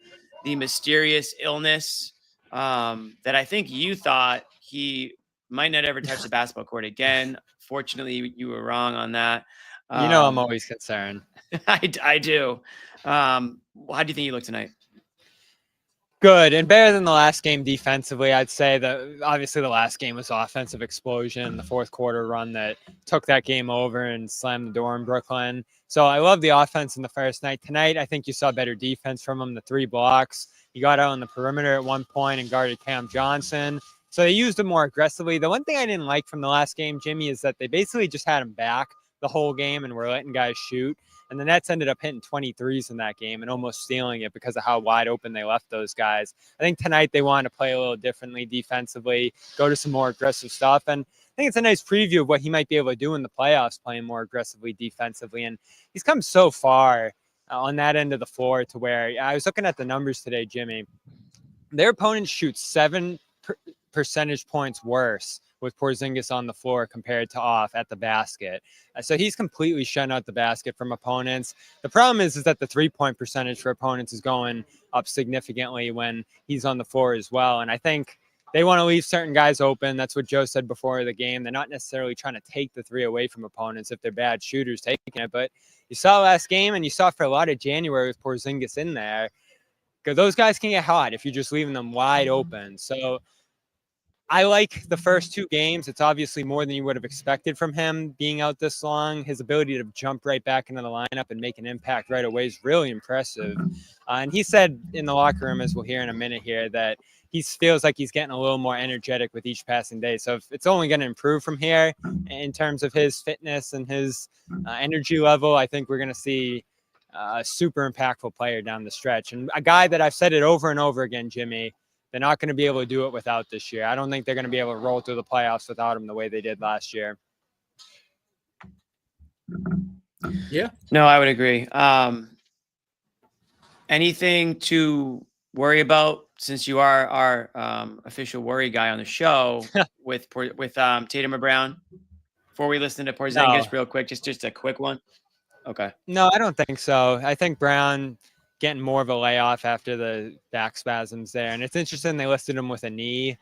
the mysterious illness that I think you thought he might not ever touch the basketball court again. Fortunately, you were wrong on that. I'm always concerned. I do. How do you think you look tonight? Good and better than the last game defensively. I'd say that obviously the last game was offensive explosion, the fourth quarter run that took that game over and slammed the door in Brooklyn. So I love the offense in the first night. Tonight, I think you saw better defense from him, the 3 blocks. He got out on the perimeter at one point and guarded Cam Johnson. So they used him more aggressively. The one thing I didn't like from the last game, Jimmy, is that they basically just had him back the whole game and were letting guys shoot. And the Nets ended up hitting 23s in that game and almost stealing it because of how wide open they left those guys. I think tonight they wanted to play a little differently defensively, go to some more aggressive stuff. And I think it's a nice preview of what he might be able to do in the playoffs, playing more aggressively defensively. And he's come so far on that end of the floor to where I was looking at the numbers today, Jimmy. Their opponents shoot 7 percentage points worse with Porzingis on the floor compared to off at the basket. So he's completely shut out the basket from opponents. The problem is that the 3-point percentage for opponents is going up significantly when he's on the floor as well. And I think they want to leave certain guys open. That's what Joe said before the game. They're not necessarily trying to take the 3 away from opponents if they're bad shooters taking it. But you saw last game, and you saw for a lot of January with Porzingis in there, because those guys can get hot if you're just leaving them wide open. So I like the first 2 games. It's obviously more than you would have expected from him being out this long. His ability to jump right back into the lineup and make an impact right away is really impressive. And he said in the locker room, as we'll hear in a minute here, that he feels like he's getting a little more energetic with each passing day. So it's only going to improve from here in terms of his fitness and his energy level. I think we're going to see a super impactful player down the stretch. And a guy that I've said it over and over again, Jimmy, they're not going to be able to do it without this year. I don't think they're going to be able to roll through the playoffs without him the way they did last year. Yeah. No, I would agree. Anything to worry about since you are our official worry guy on the show with Tatum or Brown? Before we listen to Porzingis real quick, just a quick one. Okay. No, I don't think so. I think Brown getting more of a layoff after the back spasms there. And it's interesting they listed him with a knee.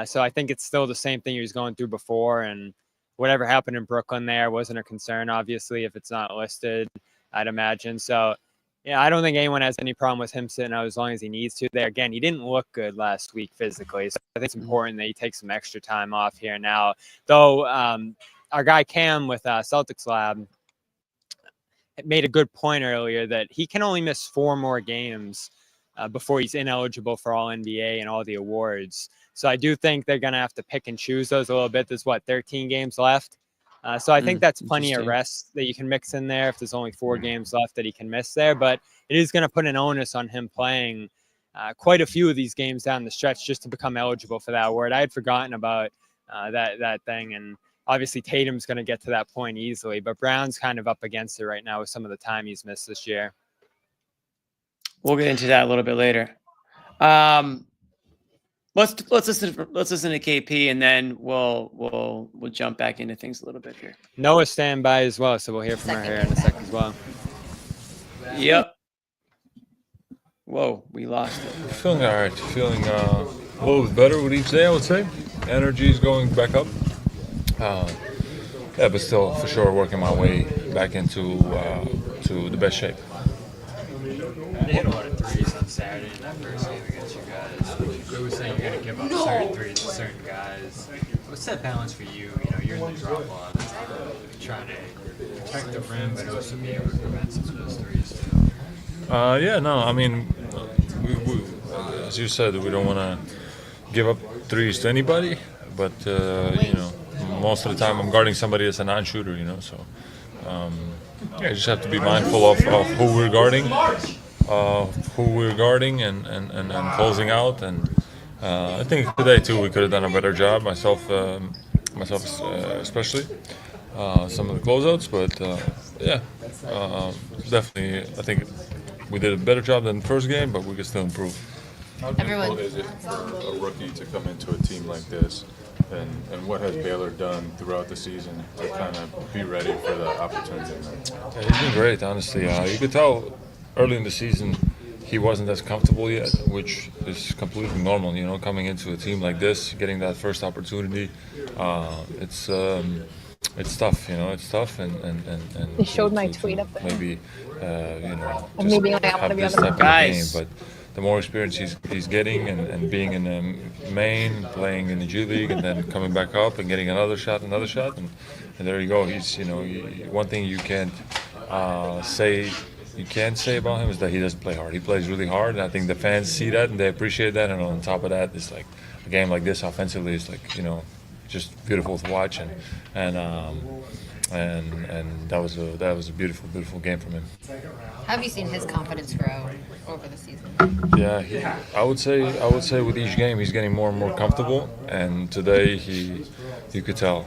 So I think it's still the same thing he was going through before. And whatever happened in Brooklyn there wasn't a concern, obviously, if it's not listed, I'd imagine. So, yeah, I don't think anyone has any problem with him sitting out as long as he needs to there. Again, he didn't look good last week physically. So I think it's important that he takes some extra time off here now. Though our guy Cam with Celtics Lab made a good point earlier that he can only miss 4 more games before he's ineligible for all NBA and all the awards. So I do think they're going to have to pick and choose those a little bit. There's 13 games left. So I think that's plenty of rest that you can mix in there if there's only 4 games left that he can miss there. But it is going to put an onus on him playing quite a few of these games down the stretch just to become eligible for that award. I had forgotten about that thing. And obviously Tatum's going to get to that point easily. But Brown's kind of up against it right now with some of the time he's missed this year. We'll get into that a little bit later. Let's listen to KP, and then we'll jump back into things a little bit here. Noah's standing by as well, so we'll hear from her here in a second as well. Yep. Whoa, we lost it. Feeling all right. Feeling a little bit better with each day, I would say. Energy is going back up. Yeah, but still, for sure, working my way back into to the best shape. They hit a lot of threes on Saturday in that first game against you guys. They were saying you're going to give up certain threes to certain guys. What's that balance for you? You know, you're in the drop all the time, trying to protect the rim, but also be able to prevent some of those threes too. Yeah, no, I mean, we, as you said, we don't want to give up threes to anybody, but, you know, most of the time I'm guarding somebody that's a non-shooter, you know, so yeah, you just have to be mindful of who we're guarding. And closing out, and I think today too we could have done a better job, myself especially some of the closeouts, but yeah, definitely I think we did a better job than the first game, but we can still improve. How difficult is it for a rookie to come into a team like this, and what has Baylor done throughout the season to kind of be ready for the opportunity? Yeah, he's been great, honestly. You could tell early in the season he wasn't as comfortable yet, which is completely normal, you know, coming into a team like this, getting that first opportunity. It's tough, you know, it's tough, and They showed my tweet up there. Maybe, you know, Or just maybe I have want to be this on the type of game, but the more experience he's getting, and being in the main, playing in the G League, and then coming back up and getting another shot, and there you go. He's, you know, one thing you can't say about him is that he doesn't play hard. He plays really hard, and I think the fans see that and they appreciate that. And on top of that, it's like a game like this offensively is like, you know, just beautiful to watch, and that was a beautiful game from him. How have you seen his confidence grow over the season? Yeah, I would say with each game he's getting more and more comfortable, and today you could tell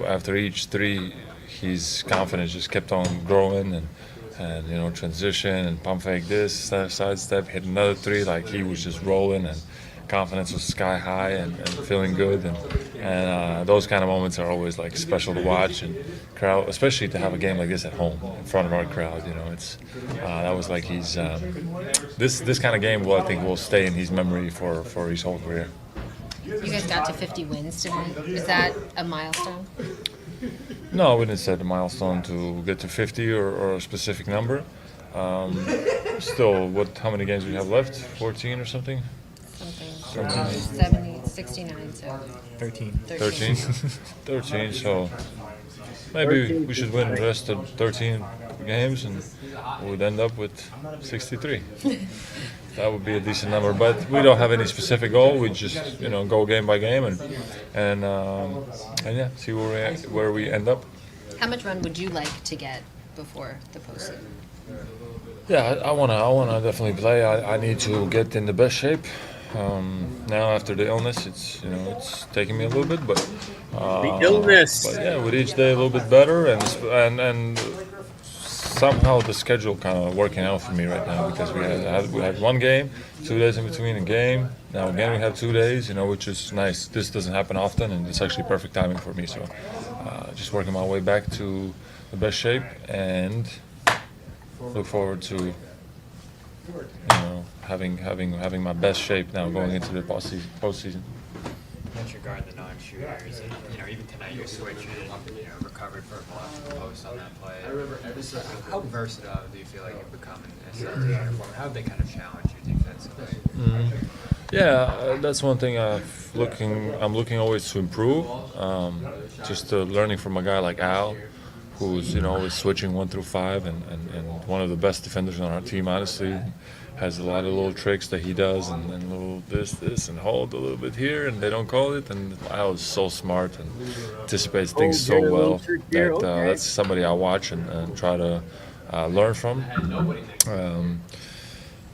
after each three his confidence just kept on growing, and you know, transition and pump fake this, sidestep, hit another three, like he was just rolling, and confidence was sky high, and feeling good, and those kind of moments are always like special to watch, and crowd, especially to have a game like this at home in front of our crowd, you know, it's that was like he's this kind of game I think will stay in his memory for his whole career. You guys got to 50 wins tonight. Is that a milestone? No, we didn't set a milestone to get to 50 or a specific number. Still, how many games do we have left? 14 or something? 69, so 13. 13, so maybe we should win the rest of 13 games and we'd end up with 63. That would be a decent number, but we don't have any specific goal. We just, you know, go game by game and yeah, see where we end up. how much run would you like to get before the postseason? Yeah, I wanna definitely play. I need to get in the best shape. Now after the illness, it's taking me a little bit, but the illness. But yeah, with each day a little bit better, and somehow the schedule kind of working out for me right now, because we had one game, 2 days in between a game. Now again we have 2 days, which is nice. This doesn't happen often, and it's actually perfect timing for me. So just working my way back to the best shape, and look forward to having my best shape now going into the postseason. Once you guard the non-shooters, and even tonight you switched and recovered for a block to the post on that play. How versatile do you feel like you've become in SLT uniform? How have they kind of challenged you defensively? Yeah, that's one thing I'm looking always to improve. Just learning from a guy like Al, who's is switching 1 through 5, and one of the best defenders on our team, honestly. Has a lot of little tricks that he does, and little this, and hold a little bit here, and they don't call it. And Al is so smart and anticipates things so well that that's somebody I watch and try to learn from.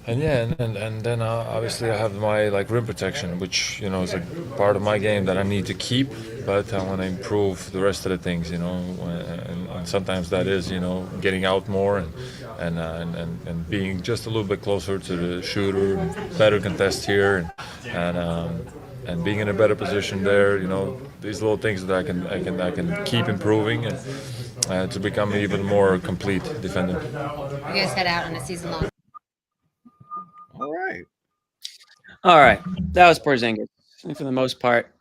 And then obviously I have my rim protection, which is a part of my game that I need to keep, but I want to improve the rest of the things, and sometimes that is getting out more and being just a little bit closer to the shooter, better contest here, and being in a better position there. These little things that I can keep improving and to become an even more complete defender. You guys head out on a season-long. All right. That was Porzingis for the most part.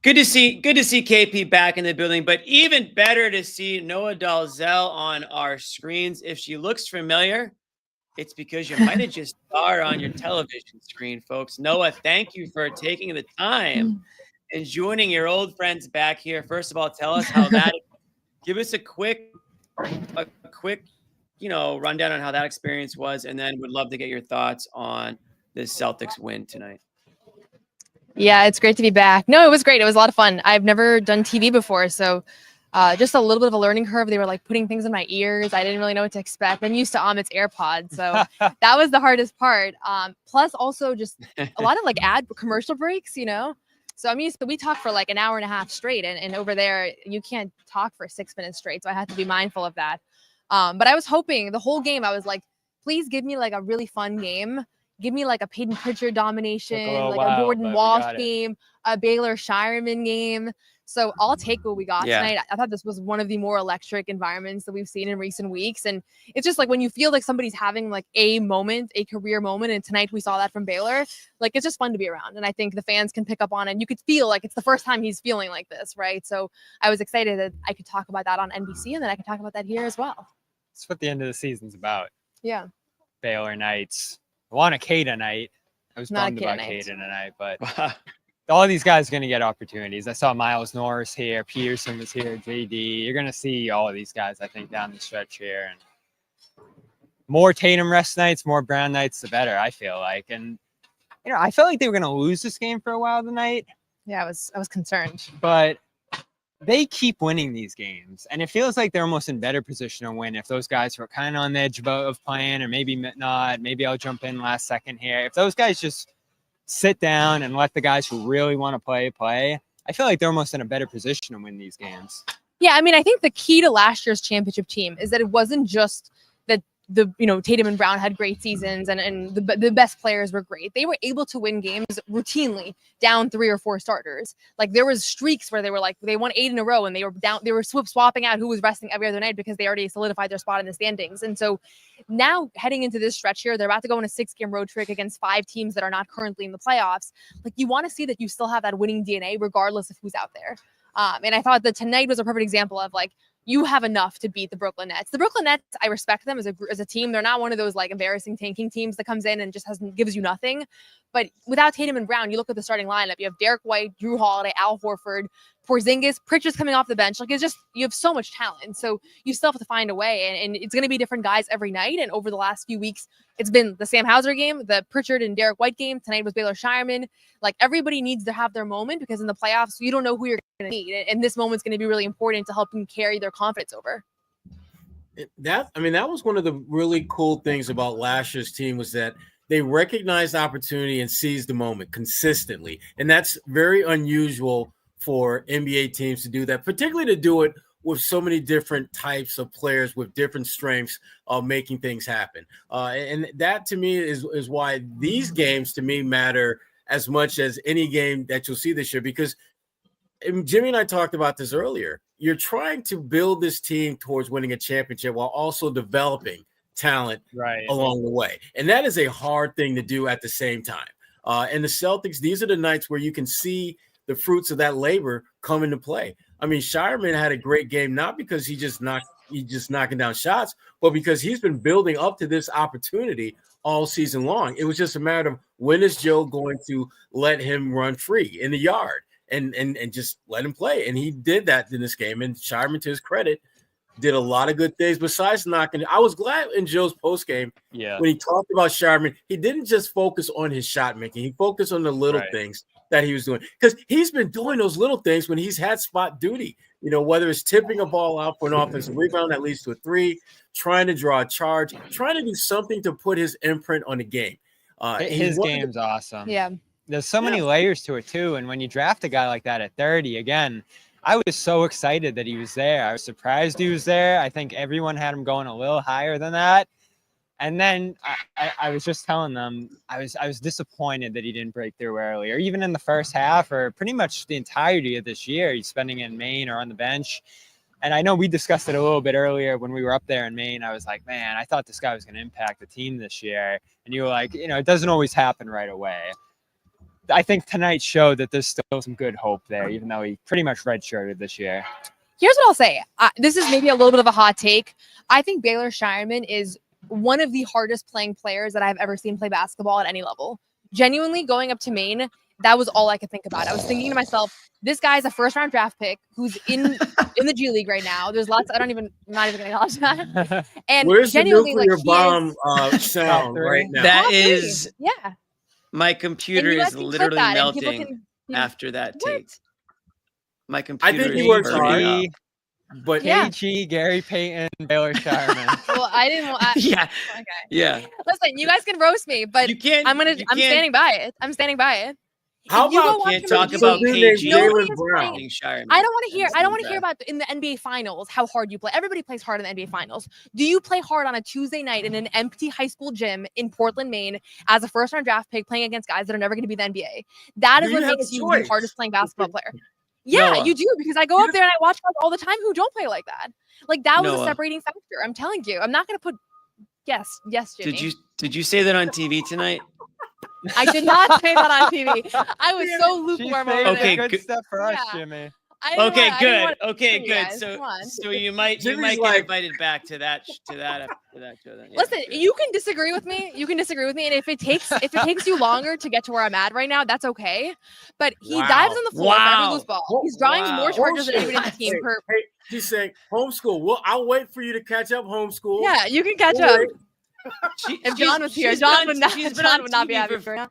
Good to see KP back in the building, but even better to see Noa Dalzell on our screens. If she looks familiar, it's because you might have just saw her on your television screen, folks. Noa, thank you for taking the time and joining your old friends back here. First of all, tell us how that. Give us a quick rundown on how that experience was, and then would love to get your thoughts on this Celtics win tonight. Yeah, it's great to be back. No, it was great. It was a lot of fun. I've never done TV before, so just a little bit of a learning curve. They were putting things in my ears. I didn't really know what to expect. I'm used to Amit's AirPods, so that was the hardest part. Plus also just a lot of ad commercial breaks, So I'm used to, we talk for an hour and a half straight, and over there you can't talk for 6 minutes straight. So I had to be mindful of that. But I was hoping the whole game, I was please give me a really fun game. Give me a Peyton Pritchard domination, a Gordon Walsh game, a Baylor Scheierman game. So I'll take what we got tonight. I thought this was one of the more electric environments that we've seen in recent weeks. And it's just when you feel somebody's having a moment, a career moment. And tonight we saw that from Baylor. It's just fun to be around. And I think the fans can pick up on it. And you could feel it's the first time he's feeling like this, right? So I was excited that I could talk about that on NBC, and then I could talk about that here as well. That's what the end of the season's about. Yeah. Baylor Knights. I want a K tonight. I was bummed about K tonight, but all these guys are going to get opportunities. I saw Miles Norris here. Peterson was here. JD. You're going to see all of these guys, I think, down the stretch here. And more Tatum rest nights, more Brown nights, the better, I feel like. And, I felt like they were going to lose this game for a while tonight. Yeah, I was concerned. But they keep winning these games, and it feels like they're almost in better position to win if those guys were kind of on the edge of playing, or maybe not. Maybe I'll jump in last second here. If those guys just sit down and let the guys who really want to play, I feel like they're almost in a better position to win these games. Yeah, I mean, I think the key to last year's championship team is that it wasn't just that Tatum and Brown had great seasons and the best players were great. They were able to win games routinely down 3 or 4 starters. There was streaks where they were they won 8 in a row and they were down. They were swapping out who was resting every other night because they already solidified their spot in the standings. And so now heading into this stretch here, they're about to go on a 6-game road trip against 5 teams that are not currently in the playoffs. You want to see that you still have that winning DNA regardless of who's out there. And I thought that tonight was a perfect example of you have enough to beat the Brooklyn Nets. The Brooklyn Nets, I respect them as a team. They're not one of those embarrassing tanking teams that comes in and just gives you nothing. But without Tatum and Brown, you look at the starting lineup. You have Derek White, Drew Holiday, Al Horford, Porzingis, Pritchard's coming off the bench. It's just, you have so much talent. So you still have to find a way. And it's going to be different guys every night. And over the last few weeks, it's been the Sam Hauser game, the Pritchard and Derek White game. Tonight was Baylor Scheierman. Everybody needs to have their moment because in the playoffs, you don't know who you're going to need. And this moment's going to be really important to help them carry their confidence over. That was one of the really cool things about last year's team was that they recognized opportunity and seized the moment consistently. And that's very unusual for NBA teams to do that, particularly to do it with so many different types of players with different strengths of making things happen. And that to me is why these games to me matter as much as any game that you'll see this year, because Jimmy and I talked about this earlier. You're trying to build this team towards winning a championship while also developing talent along the way. And that is a hard thing to do at the same time. And the Celtics, these are the nights where you can see the fruits of that labor come into play. I mean, Scheierman had a great game, not because he's just knocking down shots, but because he's been building up to this opportunity all season long. It was just a matter of when is Joe going to let him run free in the yard and just let him play. And he did that in this game. And Scheierman, to his credit, did a lot of good things besides knocking. I was glad in Joe's postgame when he talked about Scheierman, he didn't just focus on his shot making. He focused on the little things that he was doing, because he's been doing those little things when he's had spot duty, whether it's tipping a ball out for an offensive rebound that leads to a three, trying to draw a charge, trying to do something to put his imprint on the game. His game's awesome. Yeah. There's so many layers to it too. And when you draft a guy like that at 30, again, I was so excited that he was there. I was surprised he was there. I think everyone had him going a little higher than that. And then I was just telling them I was disappointed that he didn't break through early, or even in the first half, or pretty much the entirety of this year. He's spending in Maine or on the bench. And I know we discussed it a little bit earlier when we were up there in Maine. I was like, man, I thought this guy was going to impact the team this year. And you were like, it doesn't always happen right away. I think tonight showed that there's still some good hope there, even though he pretty much redshirted this year. Here's what I'll say. This is maybe a little bit of a hot take. I think Baylor Scheierman is one of the hardest playing players that I've ever seen play basketball at any level. Genuinely, going up to Maine, that was all I could think about. I was thinking to myself, this guy's a first-round draft pick who's in the G League right now. There's lots. I'm not even going to acknowledge that. And where's the genuinely, nuclear bomb sound right now? That is, yeah. My computer And you guys is can clip literally that and people melting can- after that What? tape. My computer I think he is works burning hard, up. but KG, Gary Payton, Baylor Scheierman. Well, I didn't want. Yeah. Okay. Yeah. Listen, you guys can roast me, but You can't. I'm you can't- standing by it. I'm standing by it. How You go about watch can't him talk in about G League. KG Nobody Jaylen is Brown. playing. Scheierman. I don't want to hear. I don't want to that. hear about in the NBA Finals how hard you play. Everybody plays hard in the NBA Finals. Do you play hard on a Tuesday night in an empty high school gym in Portland, Maine, as a first-round draft pick playing against guys that are never going to be in the NBA? That is Do what you have makes a you choice? the hardest playing basketball player. Yeah, Noah. you do, because I go up there and I watch guys all the time who don't play like that. Like that was a Noah. separating factor. I'm telling you. I'm not going to put. Yes, Jimmy. Did you say that on TV tonight? I did not say that on TV. I was so lukewarm over Okay, there. good stuff for us, Yeah. Jimmy. I didn't Okay, want- I didn't good. want to Okay, you good. guys. So Come on. so you might Jimmy's get like- invited back to that show then. Yeah, Listen, good. you can disagree with me. You can disagree with me, and if it takes you longer to get to where I'm at right now, that's okay. But he Wow. dives on the floor for every Wow. loose ball. He's drawing more charges than anybody on the team. Hey, Per hey, he's saying homeschool. Well, I'll wait for you to catch up, homeschool. yeah, you can catch We'll up. wait. If John was here, she's John been would on- not. she's been John on would not be TV happy for- for now.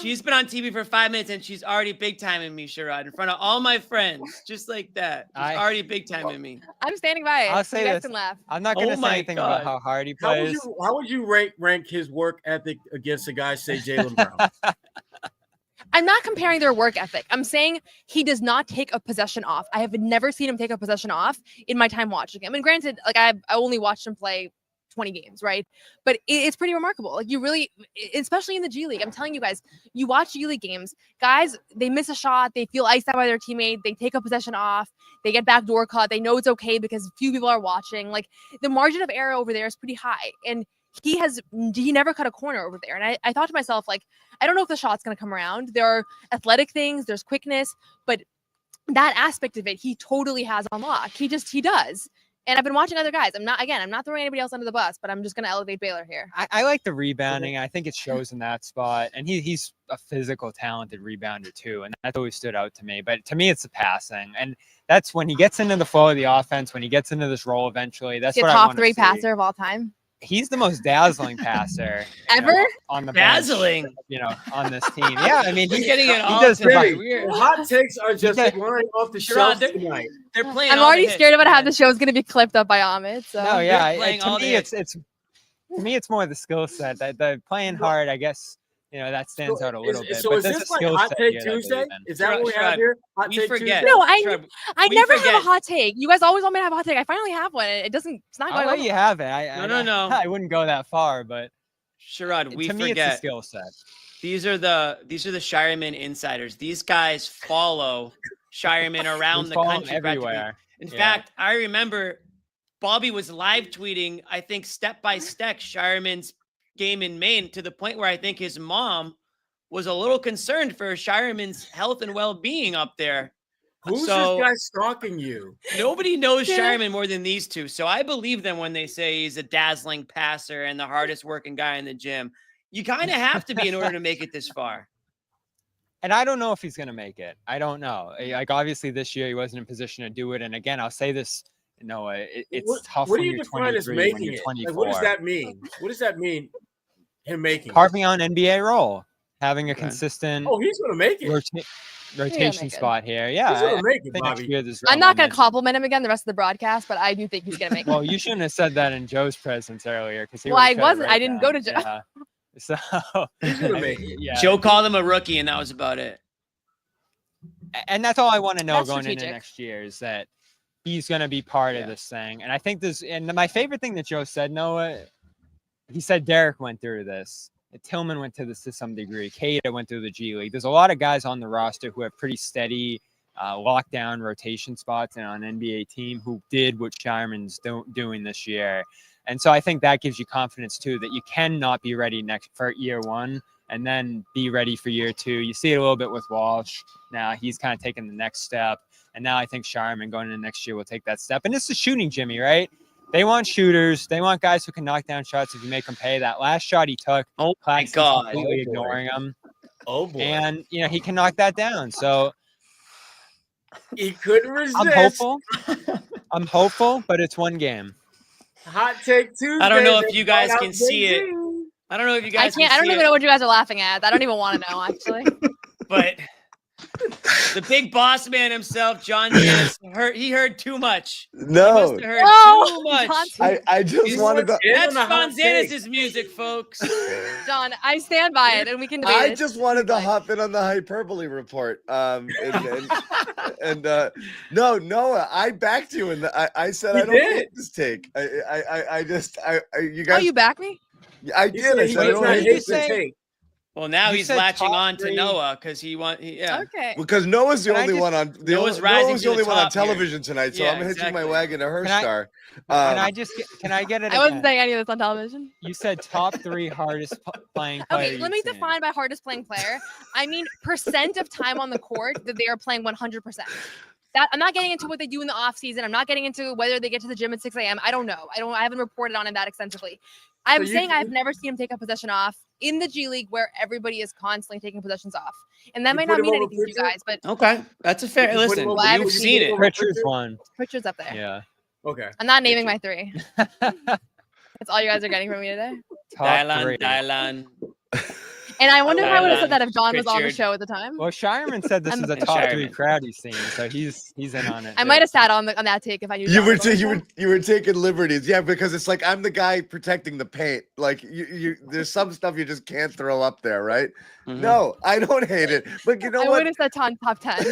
She's been on TV for 5 minutes and she's already big timing me, Sherrod, in front of all my friends, just like that. She's already big timing me. I'm standing by it. I'll say you guys this. can laugh. I'm not going to Oh say my anything God. about how hard he How would plays. you rank his work ethic against a guy, say Jaylen Brown? I'm not comparing their work ethic. I'm saying he does not take a possession off. I have never seen him take a possession off in my time watching him. And granted, like I only watched him play 20 games, right? But it's pretty remarkable. Like you really, especially in the G League, I'm telling you guys, you watch G League games, guys, they miss a shot, they feel iced out by their teammate, they take a possession off, they get backdoor cut, they know it's okay because few people are watching. Like the margin of error over there is pretty high. And he never cut a corner over there. And I thought to myself, like, I don't know if the shot's going to come around. There are athletic things, there's quickness, but that aspect of it, he totally has on lock. He does. And I've been watching other guys. I'm not throwing anybody else under the bus, but I'm just going to elevate Baylor here. I like the rebounding. I think it shows in that spot. And he's a physical, talented rebounder too. And that's always stood out to me. But to me, it's the passing. And that's when he gets into the flow of the offense, when he gets into this role eventually. That's He's what a I top want 3 to see. passer of all time. He's the most dazzling passer Ever? On the Dazzling. bench, on this team. Yeah, I mean, We're getting it all he does tonight. provide- We're- The hot takes are just does- flying off the Sherrod, shelves they're- tonight. They're playing. I'm all the already hits, scared about how man. the show's going to be clipped up by Ahmed. So. No, yeah. They're playing To all the me, hits. it's more the skill set. The playing hard, I guess, that stands out a little bit. So but is there's this a like skill Hot set Take here that I Tuesday? believe in. Is that what we have Sherrod, here? Hot we Take forget. Tuesday? No, Sherrod, I we never have forget. a hot take. You guys always want me to have a hot take. I finally have one. It doesn't. It's not I'll going let on. you have it. No. I wouldn't go that far, but Sherrod, we to me, it's forget. the skill set. These are the Scheierman insiders. These guys follow Scheierman around the follow him country everywhere. In Yeah. fact, I remember Bobby was live tweeting, I think, step by step Scheierman's game in Maine, to the point where I think his mom was a little concerned for Scheierman's health and well-being up there. Who's So- this guy stalking you? Nobody knows Scheierman more than these two. So I believe them when they say he's a dazzling passer and the hardest working guy in the gym. You kind of have to be in order to make it this far. And I don't know if he's going to make it. I don't know. Like, obviously, this year he wasn't in position to do it. And again, I'll say this Noah, it's what, tough what when do you you're define as 23, when making you're it? 24. Like, what does that mean? What does that mean? Him making it? Carving out an NBA role, having a consistent Oh, he's gonna make it. rotation make it. spot here. Yeah, He's gonna I make it, think next Bobby. year there's I'm room not on going to this. compliment him again the rest of the broadcast, but I do think he's going to make it. Well, you shouldn't have said that in Joe's presence earlier because Well, I wasn't. I didn't go to Joe. Yeah. So He's gonna make it. yeah, Joe called him a rookie, and that was about it. and that's all I want to know That's going into strategic. next year is that he's going to be part of this thing. And I think this, and my favorite thing that Joe said, Noah, he said Derek went through this. Tillman went through this to some degree. Keita went through the G League. There's a lot of guys on the roster who have pretty steady lockdown rotation spots and on an NBA team who did what Scheierman's doing this year. And so I think that gives you confidence too, that you cannot be ready for year one and then be ready for year two. You see it a little bit with Walsh. Now he's kind of taking the next step. And now I think Scheierman going into next year will take that step. And it's the shooting, Jimmy, right? They want shooters. They want guys who can knock down shots if you make them pay. That last shot he took, oh my God, completely ignoring him. Oh boy. And he can knock that down. So he couldn't resist. I'm hopeful, but it's one game. Hot take Tuesday. I don't know if you guys can see it. I don't know if you guys. I can't. I don't even know what you guys are laughing at. I don't even want to know actually. But the big boss man himself, John Zannis, he heard too much. No. He must have heard too much. I just wanted to. That's John Zannis' music, folks. John, I stand by it, and we can debate I it. just wanted to hop in on the hyperbole report. No, Noah, I backed you, and I said I don't hate this take. You guys. Oh, you back me? I did. I said I don't hate this take. Well, now You he's said latching top on to three. Noah because yeah. Okay. Because Noah's the only one on Noah's rising Noah's to the only the one on top here. television tonight, so Yeah, I'm hitching exactly. my wagon to her Can I- star. Can I get it? I wasn't again? saying any of this on television. You said top 3 hardest playing player. Okay, let me you've seen. define by hardest playing player. I mean percent of time on the court that they are playing 100%. That I'm not getting into what they do in the off season. I'm not getting into whether they get to the gym at 6 a.m. I don't know. I haven't reported on him that extensively. I'm saying I've never seen him take a possession off in the G League where everybody is constantly taking possessions off. And that might not mean anything to you guys, but Okay, that's a fair. Listen, you've seen it. Pritchard's one. Pritchard's up there. Yeah. Okay. I'm not naming my 3. That's all you guys are getting from me today. Dylan. And I wonder if I would have said that if Dylan, John was on the Pritchard. show at the time. Well, Scheierman said this is a And top 3 Scheierman. crowd he's seen, so he's in on it. I too. might have sat on that take if I knew. You John were was on the show. you were taking liberties, yeah, because it's like I'm the guy protecting the paint. Like you there's some stuff you just can't throw up there, right? No, I don't hate it, but you know I what? would have said top 10.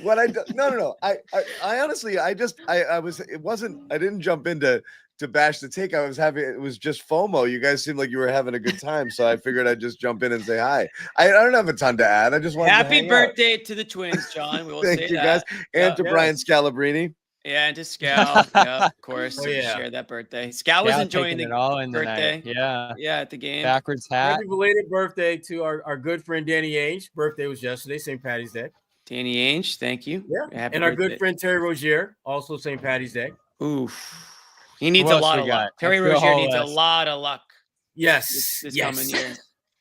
What I do, no. I honestly, I didn't jump into to bash the take. It was just FOMO. You guys seemed like you were having a good time, so I figured I'd just jump in and say hi. I don't have a ton to add. I just wanted to Happy hang out. birthday to the twins, John. We will Thank say you that. guys, and to Yeah. Brian Scalabrini. Yeah, and to Scal. Yeah, of course. Oh, We yeah. shared that birthday. Scal was Scal enjoying taking the it all in the birthday. night. Yeah. Yeah, at the game. Backwards hat. Happy belated birthday to our good friend Danny Ainge. Birthday was yesterday, St. Patty's Day. Danny Ainge, thank you. Yeah. Happy And our birthday. good friend Terry Rozier, also St. Patty's Day. Oof. He needs Who a else lot we of got? luck. Terry Let's do a Rozier whole needs a list. lot of luck Yes. this yes. coming year.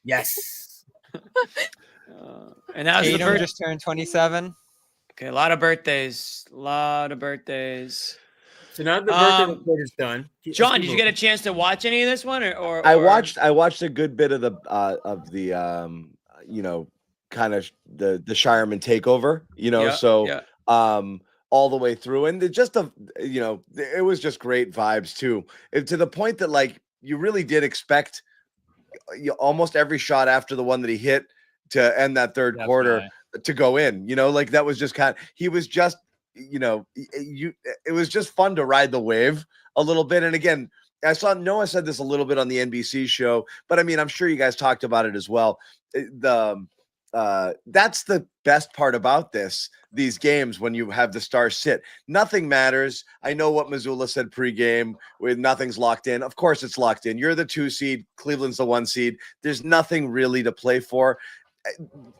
Yes. And that was the Tatum birth- just turned 27. Okay, a lot of birthdays. A lot of birthdays. So now the birthday report is done. John, did you get a chance to watch any of this one, or I watched a good bit of the kind of the Scheierman takeover, all the way through, and it was just great vibes too, to the point that like you really did expect almost every shot after the one that he hit to end that third quarter to go in. Like that was just he was just it was just fun to ride the wave a little bit. And again, I saw Noah said this a little bit on the NBC show, but I mean, I'm sure you guys talked about it as well. That's the best part about these games when you have the stars sit. Nothing matters. I know what Missoula said pregame with nothing's locked in. Of course it's locked in. You're the 2 seed. Cleveland's the 1 seed. There's nothing really to play for.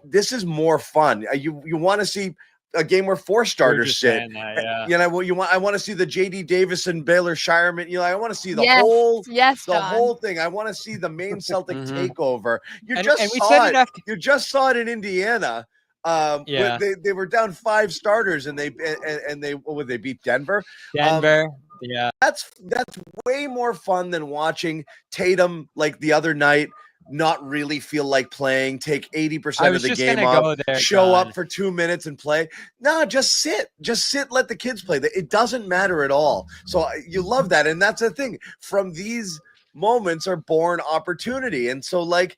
This is more fun. You want to see a game where 4 starters sit. I want to see the JD Davison, Baylor Scheierman. I want to see the whole thing. I want to see the main Celtic takeover. You just saw it in Indiana Yeah. They were down 5 starters, and they beat Denver. Denver. Yeah. That's way more fun than watching Tatum like the other night not really feel like playing, take 80% of the game off, show up for 2 minutes and play. No, just sit, let the kids play. It doesn't matter at all. So you love that. And that's the thing. From these moments are born opportunity. And so like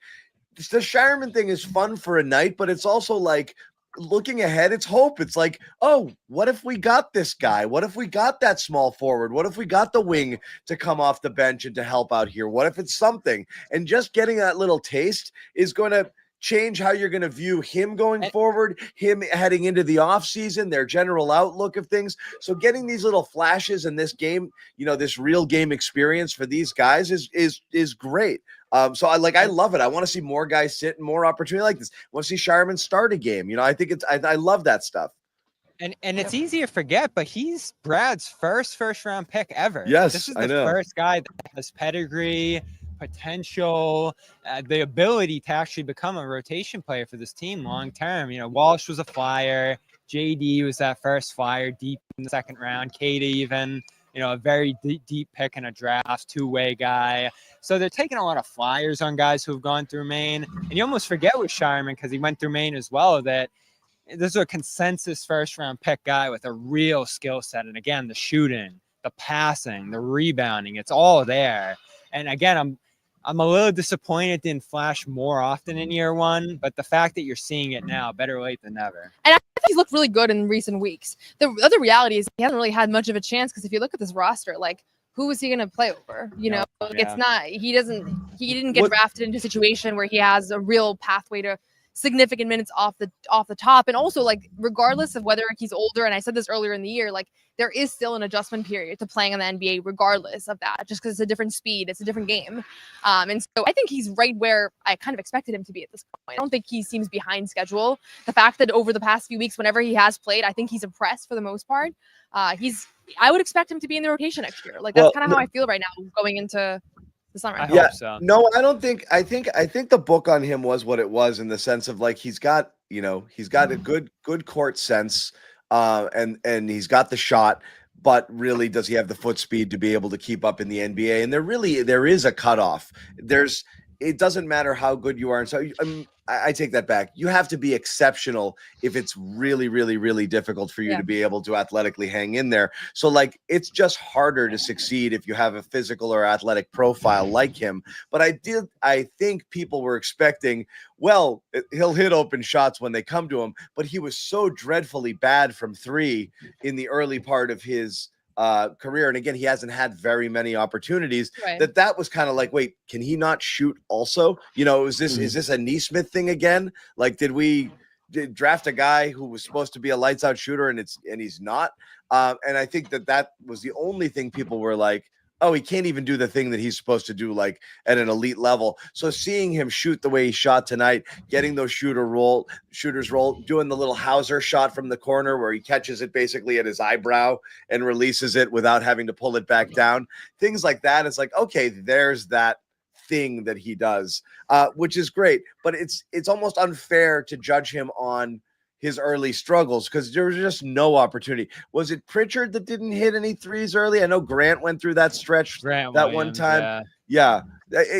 the Scheierman thing is fun for a night, but it's also like looking ahead, it's hope. It's like, oh, what if we got this guy? What if we got that small forward? What if we got the wing to come off the bench and to help out here? What if it's something? And just getting that little taste is going to change how you're going to view him going forward, him heading into the offseason, their general outlook of things. So getting these little flashes in this game, this real game experience for these guys is great. So I love it. I want to see more guys sit and more opportunity like this. I want to see Scheierman start a game. I think I love that stuff. And it's easy to forget, but he's Brad's first round pick ever. Yes, this is I the know. first guy that has pedigree, potential, the ability to actually become a rotation player for this team long term. Walsh was a flyer. JD was that first flyer deep in the second round. Katie even. A very deep pick in a draft, two-way guy. So they're taking a lot of flyers on guys who have gone through Maine. And you almost forget with Scheierman, because he went through Maine as well, that this is a consensus first-round pick guy with a real skill set. And again, the shooting, the passing, the rebounding, it's all there. And again, I'm a little disappointed it didn't flash more often in year one, but the fact that you're seeing it now, better late than never. And I think he's looked really good in recent weeks. The other reality is he hasn't really had much of a chance, because if you look at this roster, like, who is he going to play over? It's not, he didn't get drafted into a situation where he has a real pathway to significant minutes off the top. And also, like, regardless of whether he's older, and I said this earlier in the year, like, there is still an adjustment period to playing in the NBA regardless of that, just because it's a different speed, it's a different game. And so I think he's right where I kind of expected him to be at this point. I don't think he seems behind schedule. The fact that over the past few weeks, whenever he has played, I think he's impressed for the most part. I would expect him to be in the rotation next year. Like, that's kind of how I feel right now going into the summer. I hope so. No, I don't think. I think the book on him was what it was, in the sense of like he's got a good court sense, and he's got the shot, but really, does he have the foot speed to be able to keep up in the NBA? And there is a cutoff. It doesn't matter how good you are, and so I take that back. You have to be exceptional if it's really, really, really difficult for you to be able to athletically hang in there. So like, it's just harder to succeed if you have a physical or athletic profile like him. But I think people were expecting, well, he'll hit open shots when they come to him, but he was so dreadfully bad from three in the early part of his career, and again, he hasn't had very many opportunities. Right. That was kind of like, wait, can he not shoot also? Is this a Neesmith thing again? Like, did we draft a guy who was supposed to be a lights out shooter and he's not? And I think that was the only thing people were like, oh, he can't even do the thing that he's supposed to do, like at an elite level. So seeing him shoot the way he shot tonight, getting those shooters roll, doing the little Hauser shot from the corner where he catches it basically at his eyebrow and releases it without having to pull it back down. Things like that. It's like, okay, there's that thing that he does, which is great. But it's almost unfair to judge him on his early struggles, because there was just no opportunity. Was it Pritchard that didn't hit any threes early? I know Grant went through that stretch one time. Yeah.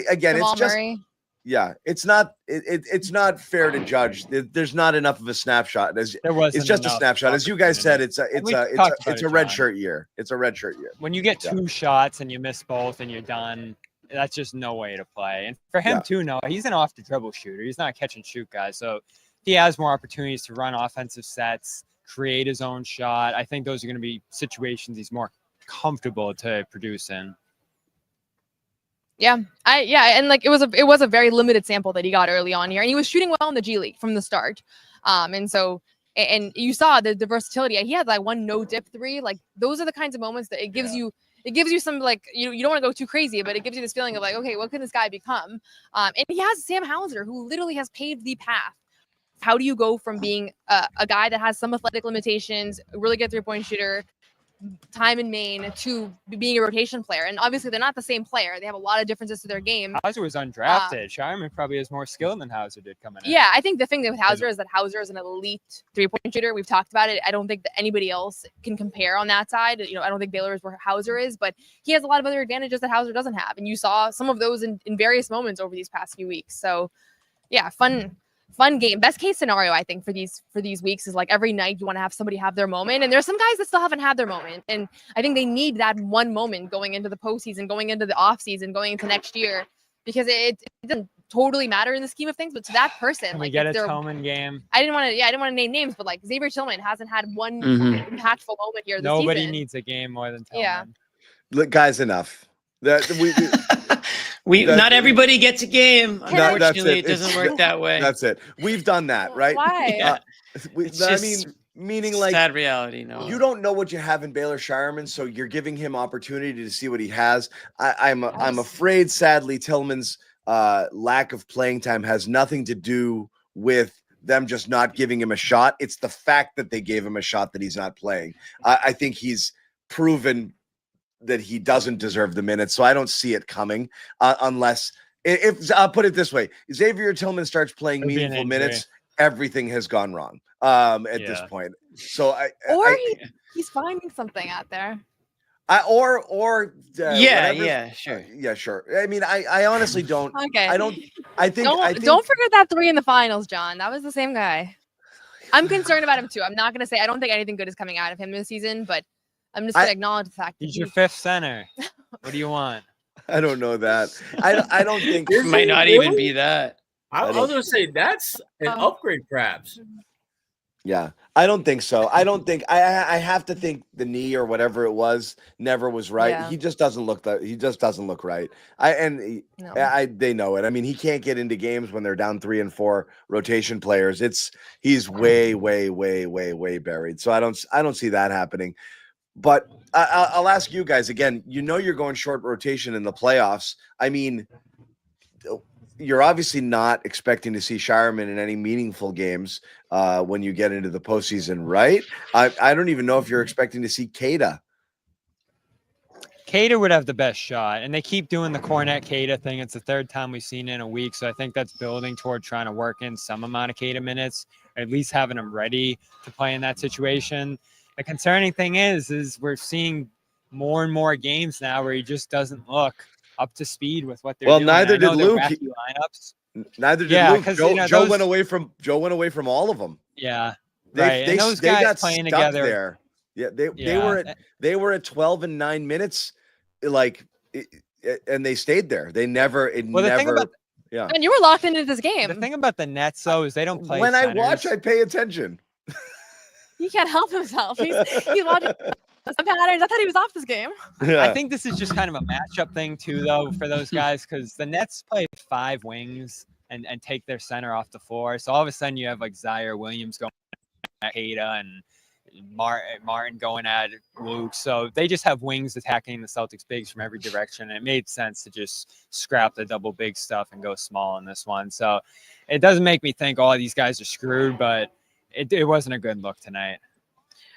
Again, Jamal it's just Murray. it's not fair to judge. There's not enough of a snapshot. It's just a snapshot. As you guys said, it's a red shirt year. It's a red shirt year. When you get two shots and you miss both and you're done, that's just no way to play. And for him too, no, he's an off the dribble shooter. He's not a catch and shoot guy. So he has more opportunities to run offensive sets, create his own shot. I think those are going to be situations he's more comfortable to produce in. Yeah, and like it was a very limited sample that he got early on here, and he was shooting well in the G League from the start. And so you saw the versatility. He had like one no dip three. Like, those are the kinds of moments that it gives you. It gives you some, like, you don't want to go too crazy, but it gives you this feeling of like, okay, what can this guy become? And he has Sam Hauser, who literally has paved the path. How do you go from being a guy that has some athletic limitations, a really good 3-point shooter, time in Maine to being a rotation player. And obviously they're not the same player. They have a lot of differences to their game. Hauser was undrafted. Scheierman probably has more skill than Hauser did coming in. Yeah, I think the thing with Hauser is that Hauser is an elite three-point shooter. We've talked about it. I don't think that anybody else can compare on that side. You know, I don't think Baylor is where Hauser is, but he has a lot of other advantages that Hauser doesn't have. And you saw some of those in various moments over these past few weeks. So yeah, fun game. Best case scenario, I think, for these weeks is like every night you want to have somebody have their moment. And there's some guys that still haven't had their moment. And I think they need that one moment going into the postseason, going into the offseason, going into next year, because it doesn't totally matter in the scheme of things. But to that person, Can like we get a their, Tillman game? I didn't want to name names, but like Xavier Tillman hasn't had one impactful moment here this Nobody season. needs a game more than Tillman. Yeah. Look, guys, enough. That Not everybody gets a game. That's Unfortunately, it It's- doesn't work that way. That's it. We've done that, right? Why? Yeah. I just mean, meaning like sad reality. No, you don't know what you have in Baylor Scheierman, so you're giving him opportunity to see what he has. I'm afraid, sadly, Tillman's lack of playing time has nothing to do with them just not giving him a shot. It's the fact that they gave him a shot that he's not playing. I think he's proven that he doesn't deserve the minutes, so I don't see it coming unless if I'll put it this way: Xavier Tillman starts playing meaningful minutes, everything has gone wrong at this point. So he's finding something out there. Sure. Yeah, sure. I mean, I honestly don't. Okay. I think don't forget that 3 in the finals, John. That was the same guy. I'm concerned about him too. I'm not gonna say I don't think anything good is coming out of him this season, but I'm just gonna acknowledge the fact that He's your fifth center. What do you want? I don't know that. I don't think it might not even be that. I was gonna say that's an upgrade, perhaps. Yeah, I don't think so. I don't think I have to think the knee or whatever it was never was right. Yeah. He just doesn't look right. They know it. I mean, he can't get into games when they're down 3 and 4 rotation players. He's way buried. So I don't see that happening. But I'll ask you guys again. You know you're going short rotation in the playoffs. I mean, you're obviously not expecting to see Scheierman in any meaningful games when you get into the postseason, right? I don't even know if you're expecting to see Keita. Keita would have the best shot, and they keep doing the Cornet Keita thing. It's the third time we've seen it in a week, so I think that's building toward trying to work in some amount of Keita minutes, or at least having him ready to play in that situation. The concerning thing is we're seeing more and more games now where he just doesn't look up to speed with what they're doing. Well, neither did Luke. Lineups. Neither did Luke. Joe went away from all of them. Yeah, right. And those guys got playing stuck together there. Yeah, they were at 12 and 9 minutes, and they stayed there. They never. Yeah. And you were locked into this game. The thing about the Nets, though, is they don't play. When centers. I watch, I pay attention. He can't help himself. He's watching some patterns. I thought he was off this game. Yeah. I think this is just kind of a matchup thing too, though, for those guys, because the Nets play 5 wings and take their center off the floor. So all of a sudden you have like Zaire Williams going at Keita and Martin going at Luke. So they just have wings attacking the Celtics bigs from every direction. And it made sense to just scrap the double big stuff and go small in this one. So it doesn't make me think all these guys are screwed, but it wasn't a good look tonight.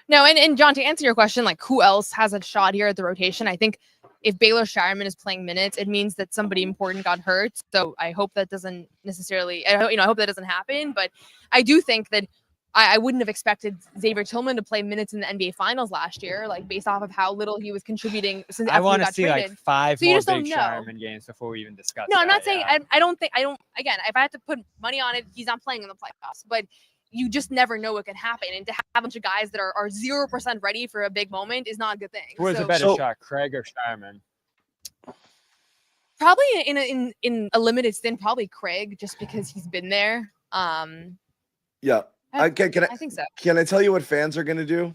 No, and John, to answer your question, like who else has a shot here at the rotation? I think if Baylor Scheierman is playing minutes, it means that somebody important got hurt. So I hope that doesn't necessarily, I hope that doesn't happen. But I do think that I wouldn't have expected Xavier Tillman to play minutes in the NBA Finals last year, like based off of how little he was contributing since I want to to see traded. like 5 So you more just don't big know. Scheierman games before we even discuss. No, I'm that, not saying yeah. I don't. Again, if I had to put money on it, he's not playing in the playoffs. But you just never know what can happen, and to have a bunch of guys that are 0% ready for a big moment is not a good thing. Who has a better shot, Craig or Scheierman? Probably in a limited stint, probably Craig, just because he's been there. Yeah. I think so. Can I tell you what fans are going to do?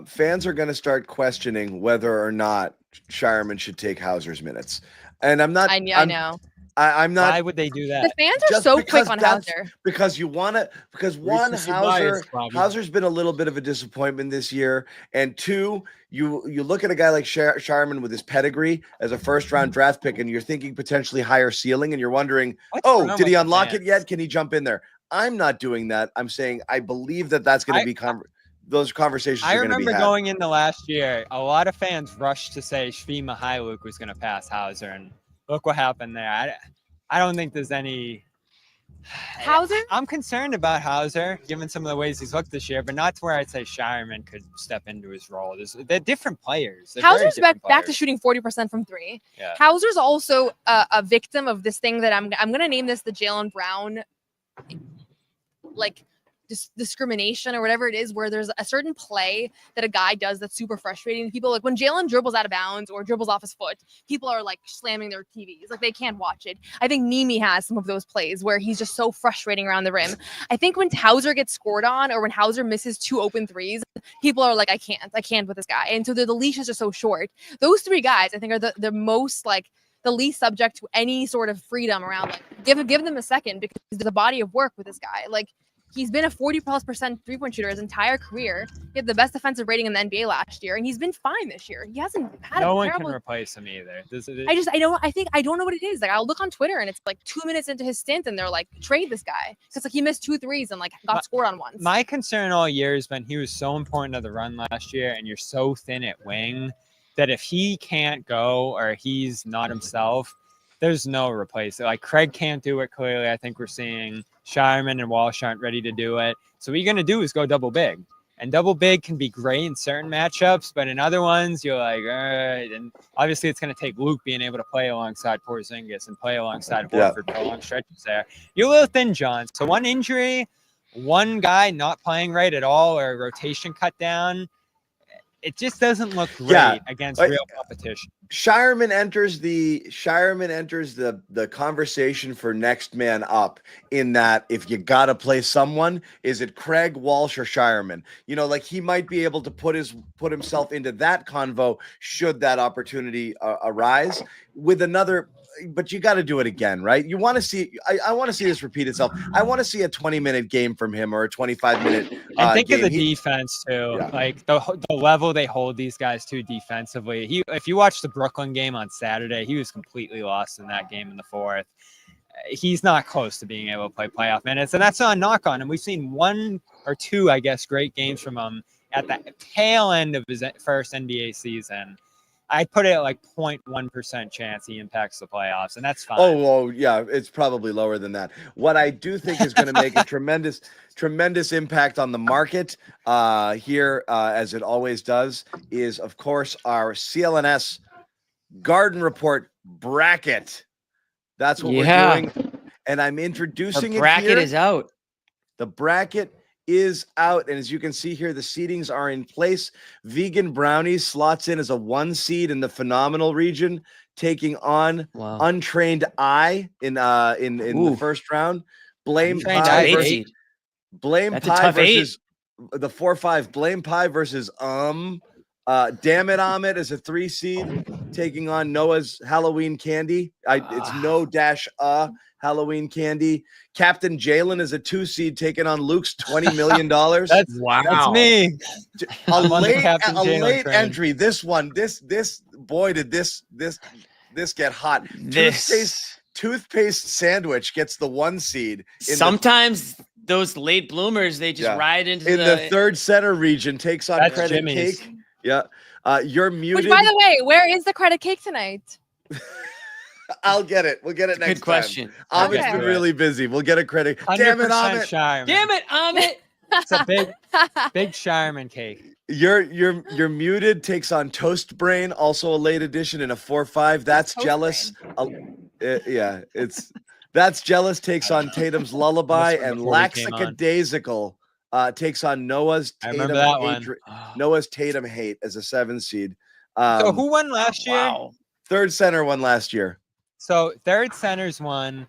Fans are going to start questioning whether or not Scheierman should take Hauser's minutes. And I'm not. I know. I'm not. Why would they do that? The fans are so quick on Hauser. Because you want to. Because one, Hauser's been a little bit of a disappointment this year, and 2, you look at a guy like Scheierman with his pedigree as a first-round draft pick, and you're thinking potentially higher ceiling, and you're wondering, did he unlock it yet? Can he jump in there? I'm not doing that. I'm saying I believe that's going to be those conversations I are going to be remember had. going into last year, a lot of fans rushed to say Shvi Mihailuk was going to pass Hauser, and look what happened there. I don't think there's any. Hauser? I'm concerned about Hauser, given some of the ways he's looked this year, but not to where I'd say Scheierman could step into his role. They're different players. They're Hauser's very different back to players. shooting 40% from three. Yeah. Hauser's also a victim of this thing that I'm going to name this the Jaylen Brown, like, discrimination or whatever it is, where there's a certain play that a guy does that's super frustrating. People, like when Jaylen dribbles out of bounds or dribbles off his foot, people are like slamming their TVs, like they can't watch it. I think Nimi has some of those plays where he's just so frustrating around the rim. I think when Hauser gets scored on or when Hauser misses 2 open threes, people are like, I can't with this guy. And so the leashes are so short. Those 3 guys, I think, are the most like the least subject to any sort of freedom around. Like give them a second, because there's a body of work with this guy. Like, he's been a 40+% three-point shooter his entire career. He had the best defensive rating in the NBA last year, and he's been fine this year. He hasn't had No a one terrible. can replace him either. I don't know what it is. Like, I'll look on Twitter and it's like 2 minutes into his stint and they're like, trade this guy. Because like he missed 2 threes and like got scored on once. My concern all year has been he was so important to the run last year, and you're so thin at wing that if he can't go or he's not himself, there's no replacement. Like Craig can't do it clearly. I think we're seeing Scheierman and Walsh aren't ready to do it. So what you're going to do is go double big. And double big can be great in certain matchups, but in other ones, you're like, all right. And obviously it's going to take Luke being able to play alongside Porzingis and play alongside Horford for long stretches there. You're a little thin, John. So one injury, one guy not playing right at all, or a rotation cut down, it just doesn't look great against real competition. Scheierman enters the conversation for next man up, in that if you got to play someone, is it Craig, Walsh, or Scheierman? You know, like he might be able to put himself into that convo should that opportunity arise with another. But you got to do it again, right? You want to see. I want to see this repeat itself. I want to see a 20-minute game from him or a 25-minute. And think game. of the defense too, like the level they hold these guys to defensively. If you watch the Brooklyn game on Saturday, he was completely lost in that game in the fourth. He's not close to being able to play playoff minutes, and that's not a knock on him. We've seen 1 or 2, I guess, great games from him at the tail end of his first NBA season. I put it at like 0.1% chance he impacts the playoffs, and that's fine. Oh, well, yeah, it's probably lower than that. What I do think is going to make a tremendous impact on the market here, as it always does, is, of course, our CLNS Garden Report bracket. That's what we're doing. And I'm introducing it here. The bracket is out. The bracket is out, and as you can see here, the seedings are in place. Vegan Brownies slots in as a 1 seed in the phenomenal region, taking on Untrained Eye in the first round. Blame Pie versus the 4-5. Blame Pie versus Damn It Ahmed is a 3 seed, taking on Noah's Halloween Candy. It's no dash Halloween Candy. Captain Jalen is a 2 seed, taking on Luke's $20 million. That's me. A late entry. This one, boy, did this get hot. Toothpaste Sandwich gets the 1 seed. Sometimes those late bloomers, they just ride into the third center region, takes on Credit Cake. Yeah. You're muted. Which, by the way, where is the Credit Cake tonight? I'll get it. We'll get it next good question. time. Ahmed's been really busy. We'll get a credit. Damn it, Ahmed. Scheierman. Damn it, Ahmed. It's a big Scheierman cake. You're muted. Takes on Toast Brain, also a late edition in a 4-5. That's Toast Jealous. That's Jealous. Takes on Tatum's Lullaby, and Laxicadaisical takes on Noah's Tatum Hate as a 7 seed. So who won last year? Wow. Third center won last year. So third center's won.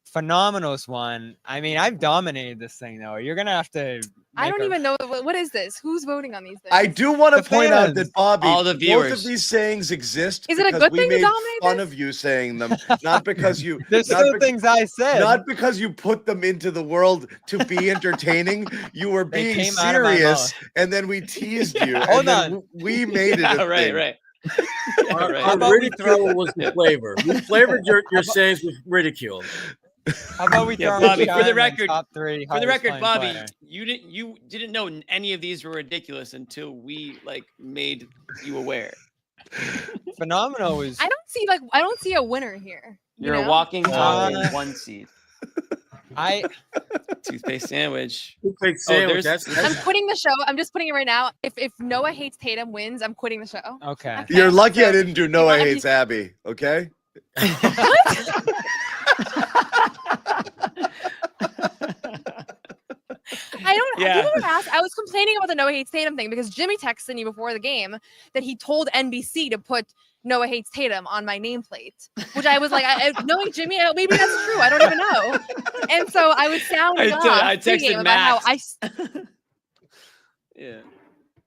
Phenomenal's won. I mean, I've dominated this thing, though. You're going to have to... I don't even know. What is this? Who's voting on these things? I do want to point out that, Bobby, all the viewers, both of these sayings exist. Is it a good thing to dominate fun of you saying them, not because you... There's still things I said. Not because you put them into the world to be entertaining. You were being serious, and then we teased you. Hold on. We made it a thing. Right. Our ridicule was the flavor. We flavored your sayings with ridicule. How about we Yeah, throw Bobby. For the Scheierman record, top 3 for the hardest record, playing Bobby, player? you didn't know any of these were ridiculous until we like made you aware. Phenomenal was. I don't see a winner here. You're you a know? walking top Uh, 1 seed. I Toothpaste sandwich. Toothpaste Oh, sandwich. there's- I'm quitting the show. I'm just putting it right now. If Noah hates Tatum wins, I'm quitting the show. Okay. You're lucky I so didn't do you Noah wanna be- hates Abby. Okay. I don't. Yeah. People would ask. I was complaining about the Noah hates Tatum thing because Jimmy texted me before the game that he told NBC to put Noah hates Tatum on my nameplate, which I was like, knowing Jimmy, maybe that's true. I don't even know. And so I was sounding off I pregame texted about how Max. Yeah.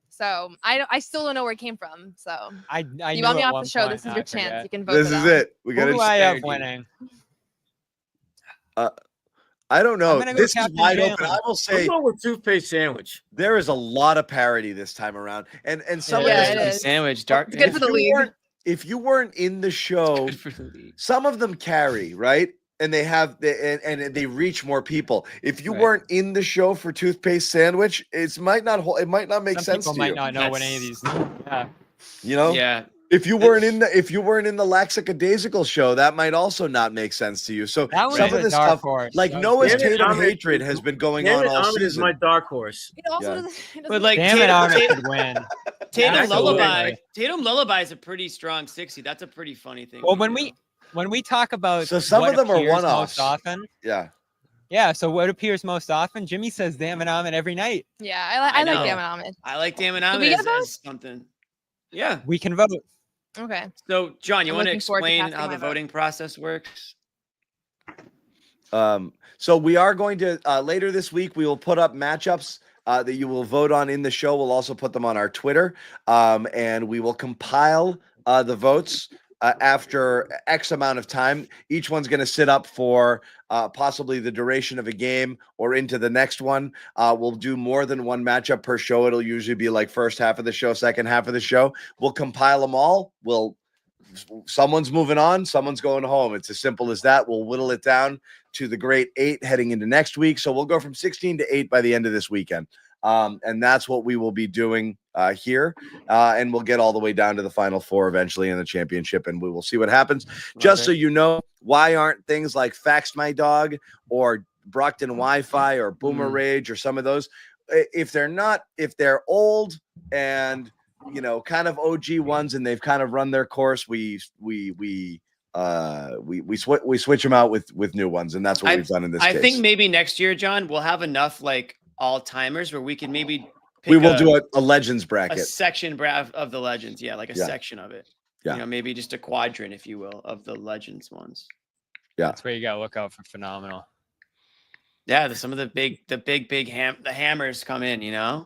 So I still don't know where it came from. So I you knew want me at off one the show. point, This is I your chance. forget. You can vote. This for is that. it. We Who got do I have to. winning? I don't know. gonna go This is Captain wide Jalen. open. I will say Let's go with toothpaste sandwich. there is a lot of parity this time around, and some Yeah, of it this is. Sandwich, dark. It's good for the league. if you weren't in the show, Good for the league. some of them carry, right? And they have and they reach more people. If you Right. weren't in the show for toothpaste sandwich, it might not make Some sense people to might you. not know what any of these. Yeah. You know, Yeah. if you weren't in the Laxicadaisical show, that might also not make sense to you. So That was some a of this dark stuff, horse. like That was Noah's Damn it, Tatum Ahmed. hatred, has been going Damn on it, all Ahmed is season. my dark horse. It also Yeah. doesn't. It But doesn't like Damn it, Tatum, Ahmed Tatum, could win. Tatum Absolutely. Lullaby. Tatum Lullaby is a pretty strong 60. That's a pretty funny thing. Well, to when do. we talk about So some what of them are appears one-offs. most often. Yeah. Yeah, so what appears most often? Jimmy says "damn it, Ahmed" every night. Yeah, I like know. Damon Ahmed. I like Damon Did Ahmed we get as, a vote? as something. Yeah. We can vote. Okay. So, John, you I'm want to looking forward to explain casting how my the vote. voting process works? So we are going to later this week we will put up matchups that you will vote on in the show. We'll also put them on our Twitter, and we will compile the votes after X amount of time. Each one's going to sit up for possibly the duration of a game or into the next one. We'll do more than one matchup per show. It'll usually be like first half of the show, second half of the show. We'll compile them all. Someone's moving on, someone's going home. It's as simple as that. We'll whittle it down to the great 8 heading into next week. So we'll go from 16 to 8 by the end of this weekend. And that's what we will be doing here. And we'll get all the way down to the final 4 eventually in the championship, and we will see what happens. Just so you know, why aren't things like Faxed My Dog or Brockton Wi-Fi or Boomer Rage or some of those, if they're old and kind of OG ones and they've kind of run their course, we switch them out with new ones, and that's what we've done in this case. I think maybe next year, John, we'll have enough like all timers where we can maybe we will do a legends a bracket. section of the legends. Yeah, like a section of it. Yeah. Maybe just a quadrant, if you will, of the legends ones. Yeah. That's where you gotta look out for phenomenal. Yeah, some of the big hammers come in,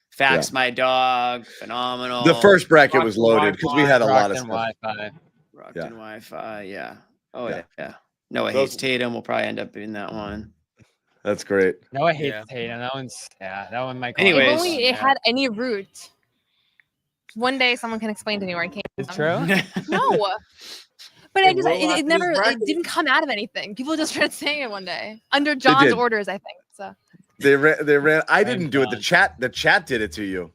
Fax My Dog, phenomenal. The first bracket was loaded because we had a lot of stuff. Wi-Fi. Brockton Wi-Fi, yeah. Oh Yeah. yeah. Noah hates Tatum. We'll probably end up in that one. That's great. Noah hates Tatum. That one might. Anyways. If only it had any root. One day someone can explain to me where it came It's from. true. No. But It will have it to be never, it bracketed. didn't come out of anything. People just started saying it one day under John's did. orders, I think. So They ran. I didn't do it. The chat did it to you.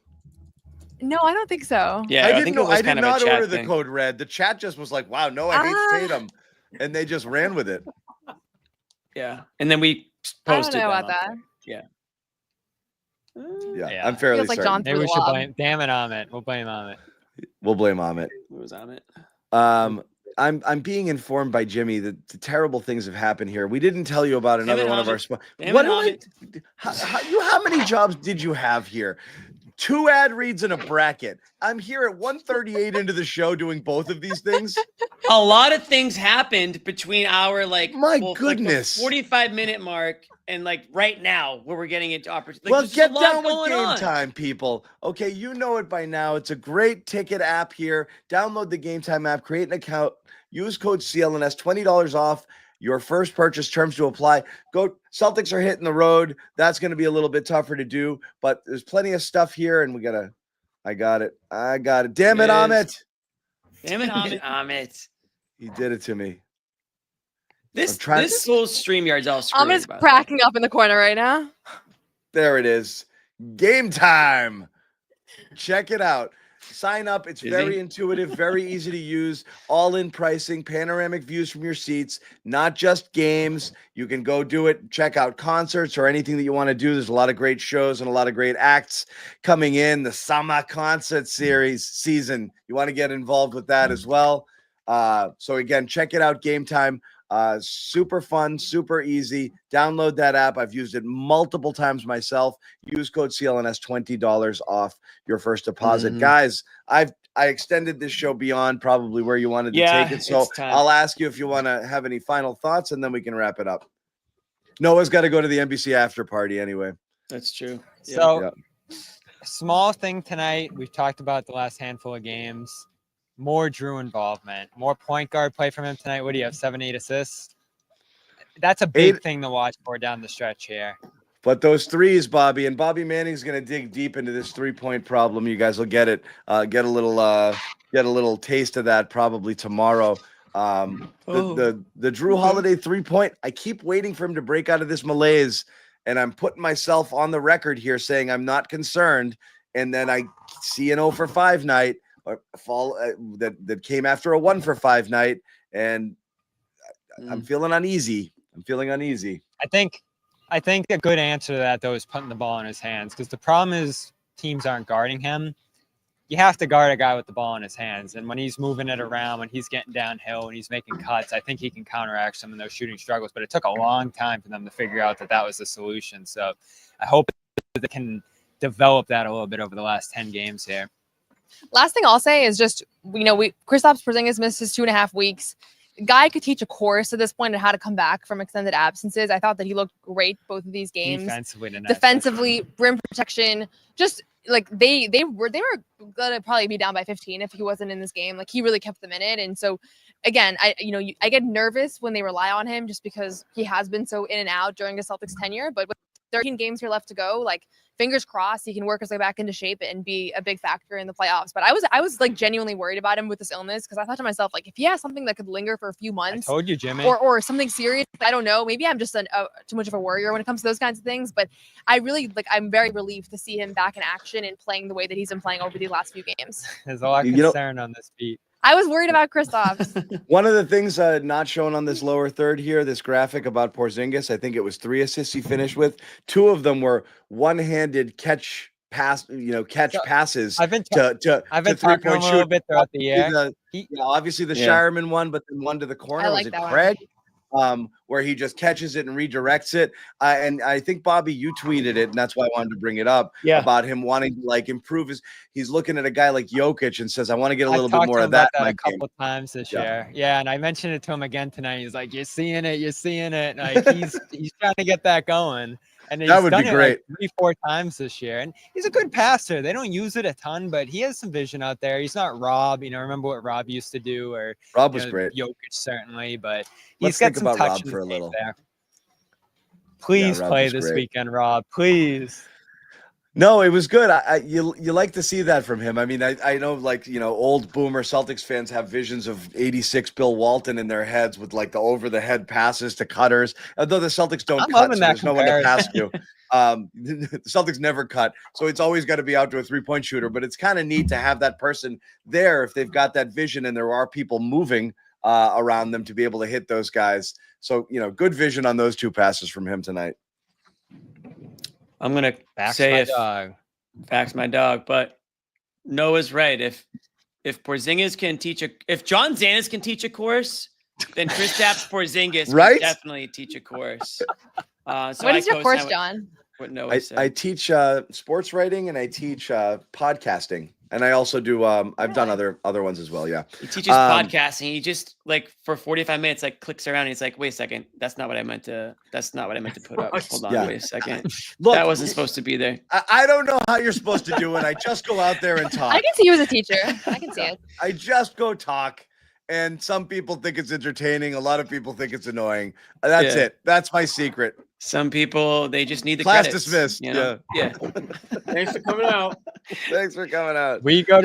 no, I don't think so. Yeah, I I didn't think know. it was I did kind of a not chat order the thing. code red. The chat just was like, "Wow, Noah hates Tatum," and they just ran with it. Yeah, and then we I don't posted. know them about up that. there. Yeah, I'm fairly Feels like certain. John Maybe threw we the should lob. blame. Damn it, Ahmed. We'll blame Ahmed. We'll blame Amit. What was on it? I'm being informed by Jimmy that the terrible things have happened here. We didn't tell you about another it, one of our Amit. Damn What it, do I? Amit. How many jobs did you have here? 2 ad reads and a bracket. I'm here at 1:38 into the show doing both of these things. A lot of things happened between our My goodness. 45-minute mark and like right now where we're getting into opportunity. Well, get down with game time, people. Okay, you know it by now. It's a great ticket app here. Download the Game Time app, create an account, use code CLNS, $20 off your first purchase. Terms to apply. Go. Celtics are hitting the road. That's going to be a little bit tougher to do, but there's plenty of stuff here, and I got it. Damn it, Amit. Damn it, Amit. He did it to me. This whole StreamYard's all screwed. I'm just cracking up in the corner right now. There it is. Game time. Check it out. Sign up. It's very intuitive, very easy to use. All-in pricing, panoramic views from your seats, not just games. You can go do it, check out concerts or anything that you want to do. There's a lot of great shows and a lot of great acts coming in. The summer concert season. You want to get involved with that as well. So again, check it out. Game time. Super fun, super easy. Download that app. I've used it multiple times myself. Use code CLNS, $20 off your first deposit. Guys, I extended this show beyond probably where you wanted to take it. So I'll ask you if you want to have any final thoughts, and then we can wrap it up. Noah's got to go to the NBC after party anyway. That's true. So, small thing tonight. We've talked about the last handful of games. More Drew involvement, more point guard play from him tonight. What do you have? 7-8 assists. That's a big thing to watch for down the stretch here. But those threes, Bobby, and Bobby Manning's going to dig deep into this 3-point problem. You guys will get it. Get a little taste of that probably tomorrow. The Drew Holiday 3-point. I keep waiting for him to break out of this malaise, and I'm putting myself on the record here saying I'm not concerned. And then I see an 0 for 5 night. Or fall that came after a 1 for 5 night, and I'm feeling uneasy. I think a good answer to that though is putting the ball in his hands, because the problem is teams aren't guarding him. You have to guard a guy with the ball in his hands, and when he's moving it around, when he's getting downhill, when he's making cuts, I think he can counteract some of those shooting struggles. But it took a long time for them to figure out that was the solution. So I hope they can develop that a little bit over the last 10 games here. Last thing I'll say is just, Kristaps Porzingis missed his 2.5 weeks. Guy could teach a course at this point on how to come back from extended absences. I thought that he looked great both of these games. Defensively, rim protection, just like they were gonna probably be down by 15 if he wasn't in this game. Like, he really kept them in it. And so again, I get nervous when they rely on him just because he has been so in and out during the Celtics tenure. But with 13 games here left to go, like, fingers crossed he can work his way back into shape and be a big factor in the playoffs. But I was like genuinely worried about him with this illness, because I thought to myself, like, if he has something that could linger for a few months, I told you, Jimmy, or something serious, I don't know. Maybe I'm just too much of a worrier when it comes to those kinds of things. But I'm very relieved to see him back in action and playing the way that he's been playing over the last few games. There's a lot of concern on this beat. I was worried about Kristaps. One of the things not shown on this lower third here, this graphic about Porzingis, I think it was 3 assists he finished with. 2 of them were one-handed passes. I've been talking a little bit throughout the year. Obviously the Scheierman one, but then one to the corner. Was it Craig? Where he just catches it and redirects it. And I think, Bobby, you tweeted it, and that's why I wanted to bring it up about him wanting to improve he's looking at a guy like Jokic and says, I want to get a little bit more of that. A couple times this year. Yeah. And I mentioned it to him again tonight. He's like, you're seeing it. Like, he's trying to get that going. And that would be great. Like 3-4 times this year. And he's a good passer. They don't use it a ton, but he has some vision out there. He's not Rob. Remember what Rob used to do? Or Rob was great. Jokic, certainly. But Let's got think some about touch Rob for a little. There. Please play this weekend, Rob. Please. No, it was good. You like to see that from him. I mean, I know, old boomer Celtics fans have visions of 86 Bill Walton in their heads with the over the head passes to cutters. Although the Celtics don't cut, so there's no one to pass to. The Celtics never cut, so it's always got to be out to a 3-point shooter. But it's kind of neat to have that person there if they've got that vision and there are people moving around them to be able to hit those guys. So good vision on those 2 passes from him tonight. I'm gonna say facts my dog, but Noah's right. If Porzingis can if John Zannis can teach a course, then Kristaps Porzingis can definitely teach a course. What is your course, John? What Noah said. I teach sports writing and I teach podcasting. And I also do. I've done other ones as well. Yeah, he teaches podcasting. He just for 45 minutes clicks around. And he's like, "Wait a second, that's not what I meant to put up. Hold on, wait a second. Look, that wasn't supposed to be there." I don't know how you're supposed to do it. I just go out there and talk. I can see you as a teacher. I can see it. I just go talk, and some people think it's entertaining. A lot of people think it's annoying. That's it. That's my secret. Some people, they just need the Class credits, dismissed. you know? Yeah. Thanks for coming out. Thanks for coming out. We go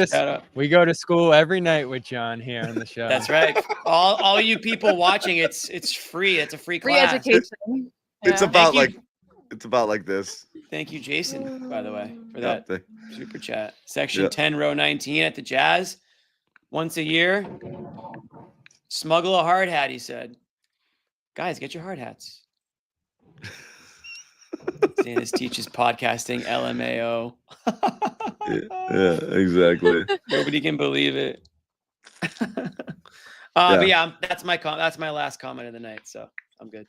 to school every night with John here on the show. That's right. All you people watching, it's free. It's a free class. education. It's Yeah. about Thank it's about like this. Thank you, Jason, by the way, for Yeah, that super chat. Section Yeah. 10, row 19 at the Jazz. Once a year, smuggle a hard hat, he said. Guys, get your hard hats. Zannis teaches podcasting, LMAO. Yeah, exactly. Nobody can believe it. Yeah. But yeah, that's my last comment of the night, so I'm good.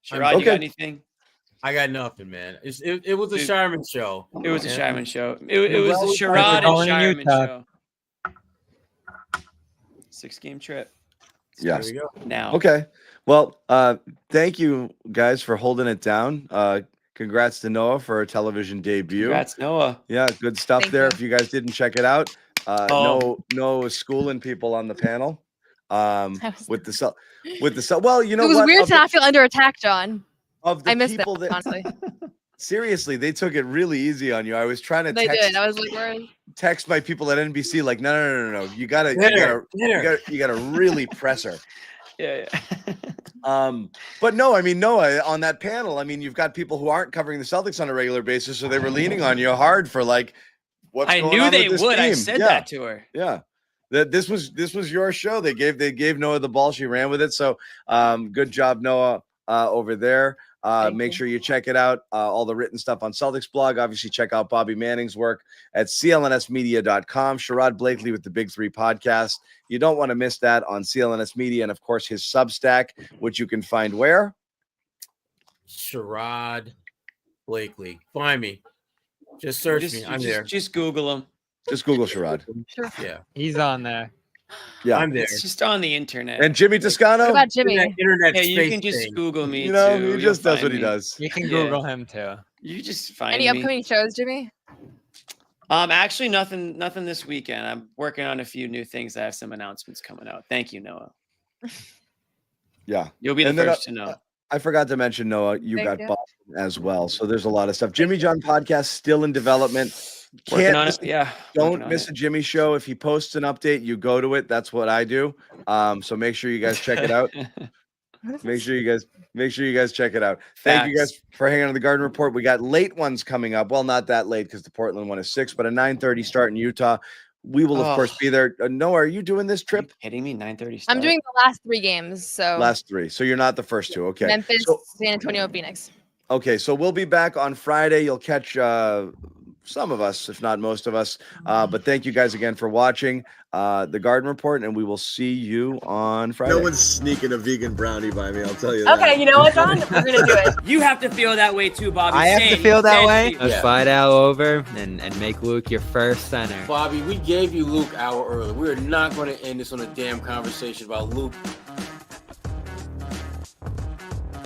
Sherrod, you got anything? I got nothing, man. It was a Dude, Scheierman show. It was a And- Scheierman show. It was a Sherrod and Scheierman show. 6-game trip. Yes. There we go. Now. Okay. Well, thank you guys for holding it down. Congrats to Noah for a television debut. Congrats, Noah. Yeah, good stuff Thank there. you. If you guys didn't check it out, Noah was schooling people on the panel. With the well, you know It was what? weird Of to the- not feel under attack, John. of the I missed people that, honestly. Seriously, they took it really easy on you. I was trying to They text, did. I was like, where is text my people at NBC like, no. You gotta really press her. Yeah. But no, I mean, Noah, on that panel, I mean, you've got people who aren't covering the Celtics on a regular basis, so they were leaning on you hard for like, what's I going knew on they with this would. I team? said Yeah. that to her. Yeah. This was your show. They gave Noah the ball. She ran with it. So good job, Noah, over there. Make sure you check it out. All the written stuff on Celtics blog. Obviously, check out Bobby Manning's work at clnsmedia.com. Sherrod Blakely with the Big Three podcast. You don't want to miss that on CLNS Media. And of course, his Substack, which you can find where? Sherrod Blakely. Find me. Just search me. I'm there. Just Google him. Just Google Sherrod. Sure. Yeah. He's on there. Yeah. I'm there. It's just on the internet. And Jimmy Toscano? What about Jimmy? Internet Yeah, you space can just thing. Google me. You know, too. he just You'll does what find he me. does. You can Yeah. Google him too. You just find Any me. upcoming shows, Jimmy? Actually, nothing this weekend. I'm working on a few new things. I have some announcements coming out. Thank you, Noah. Yeah. You'll be the And then, first to know. I forgot to mention, Noah, you Thank got you. Boston as well. So there's a lot of stuff. Jimmy John podcast still in development. Working Can't on miss it. Yeah. Don't working on miss it. a Jimmy show. If he posts an update, you go to it. That's what I do. So make sure you guys check it out. Make sure you guys check it out. Thank you guys for hanging on the Garden Report. We got late ones coming up. Well, not that late because the Portland one is 6, but a 9:30 start in Utah. We will, of course, be there. Noah, are you doing this trip? Hitting me 9:30. I'm doing the last 3 games. So Last 3. So you're not the first 2. Okay. Memphis, So, San Antonio, Phoenix. okay. So we'll be back on Friday. You'll catch some of us, if not most of us. But thank you guys again for watching the Garden Report, and we will see you on Friday. No one's sneaking a vegan brownie by me, I'll tell you that. Okay, you know what, John? We're gonna do it. You have to feel that way too, Bobby. I have to Same. feel that Same. way. Let's fly out over and make Luke your first center. Bobby, we gave you Luke hour early. We're not going to end this on a damn conversation about Luke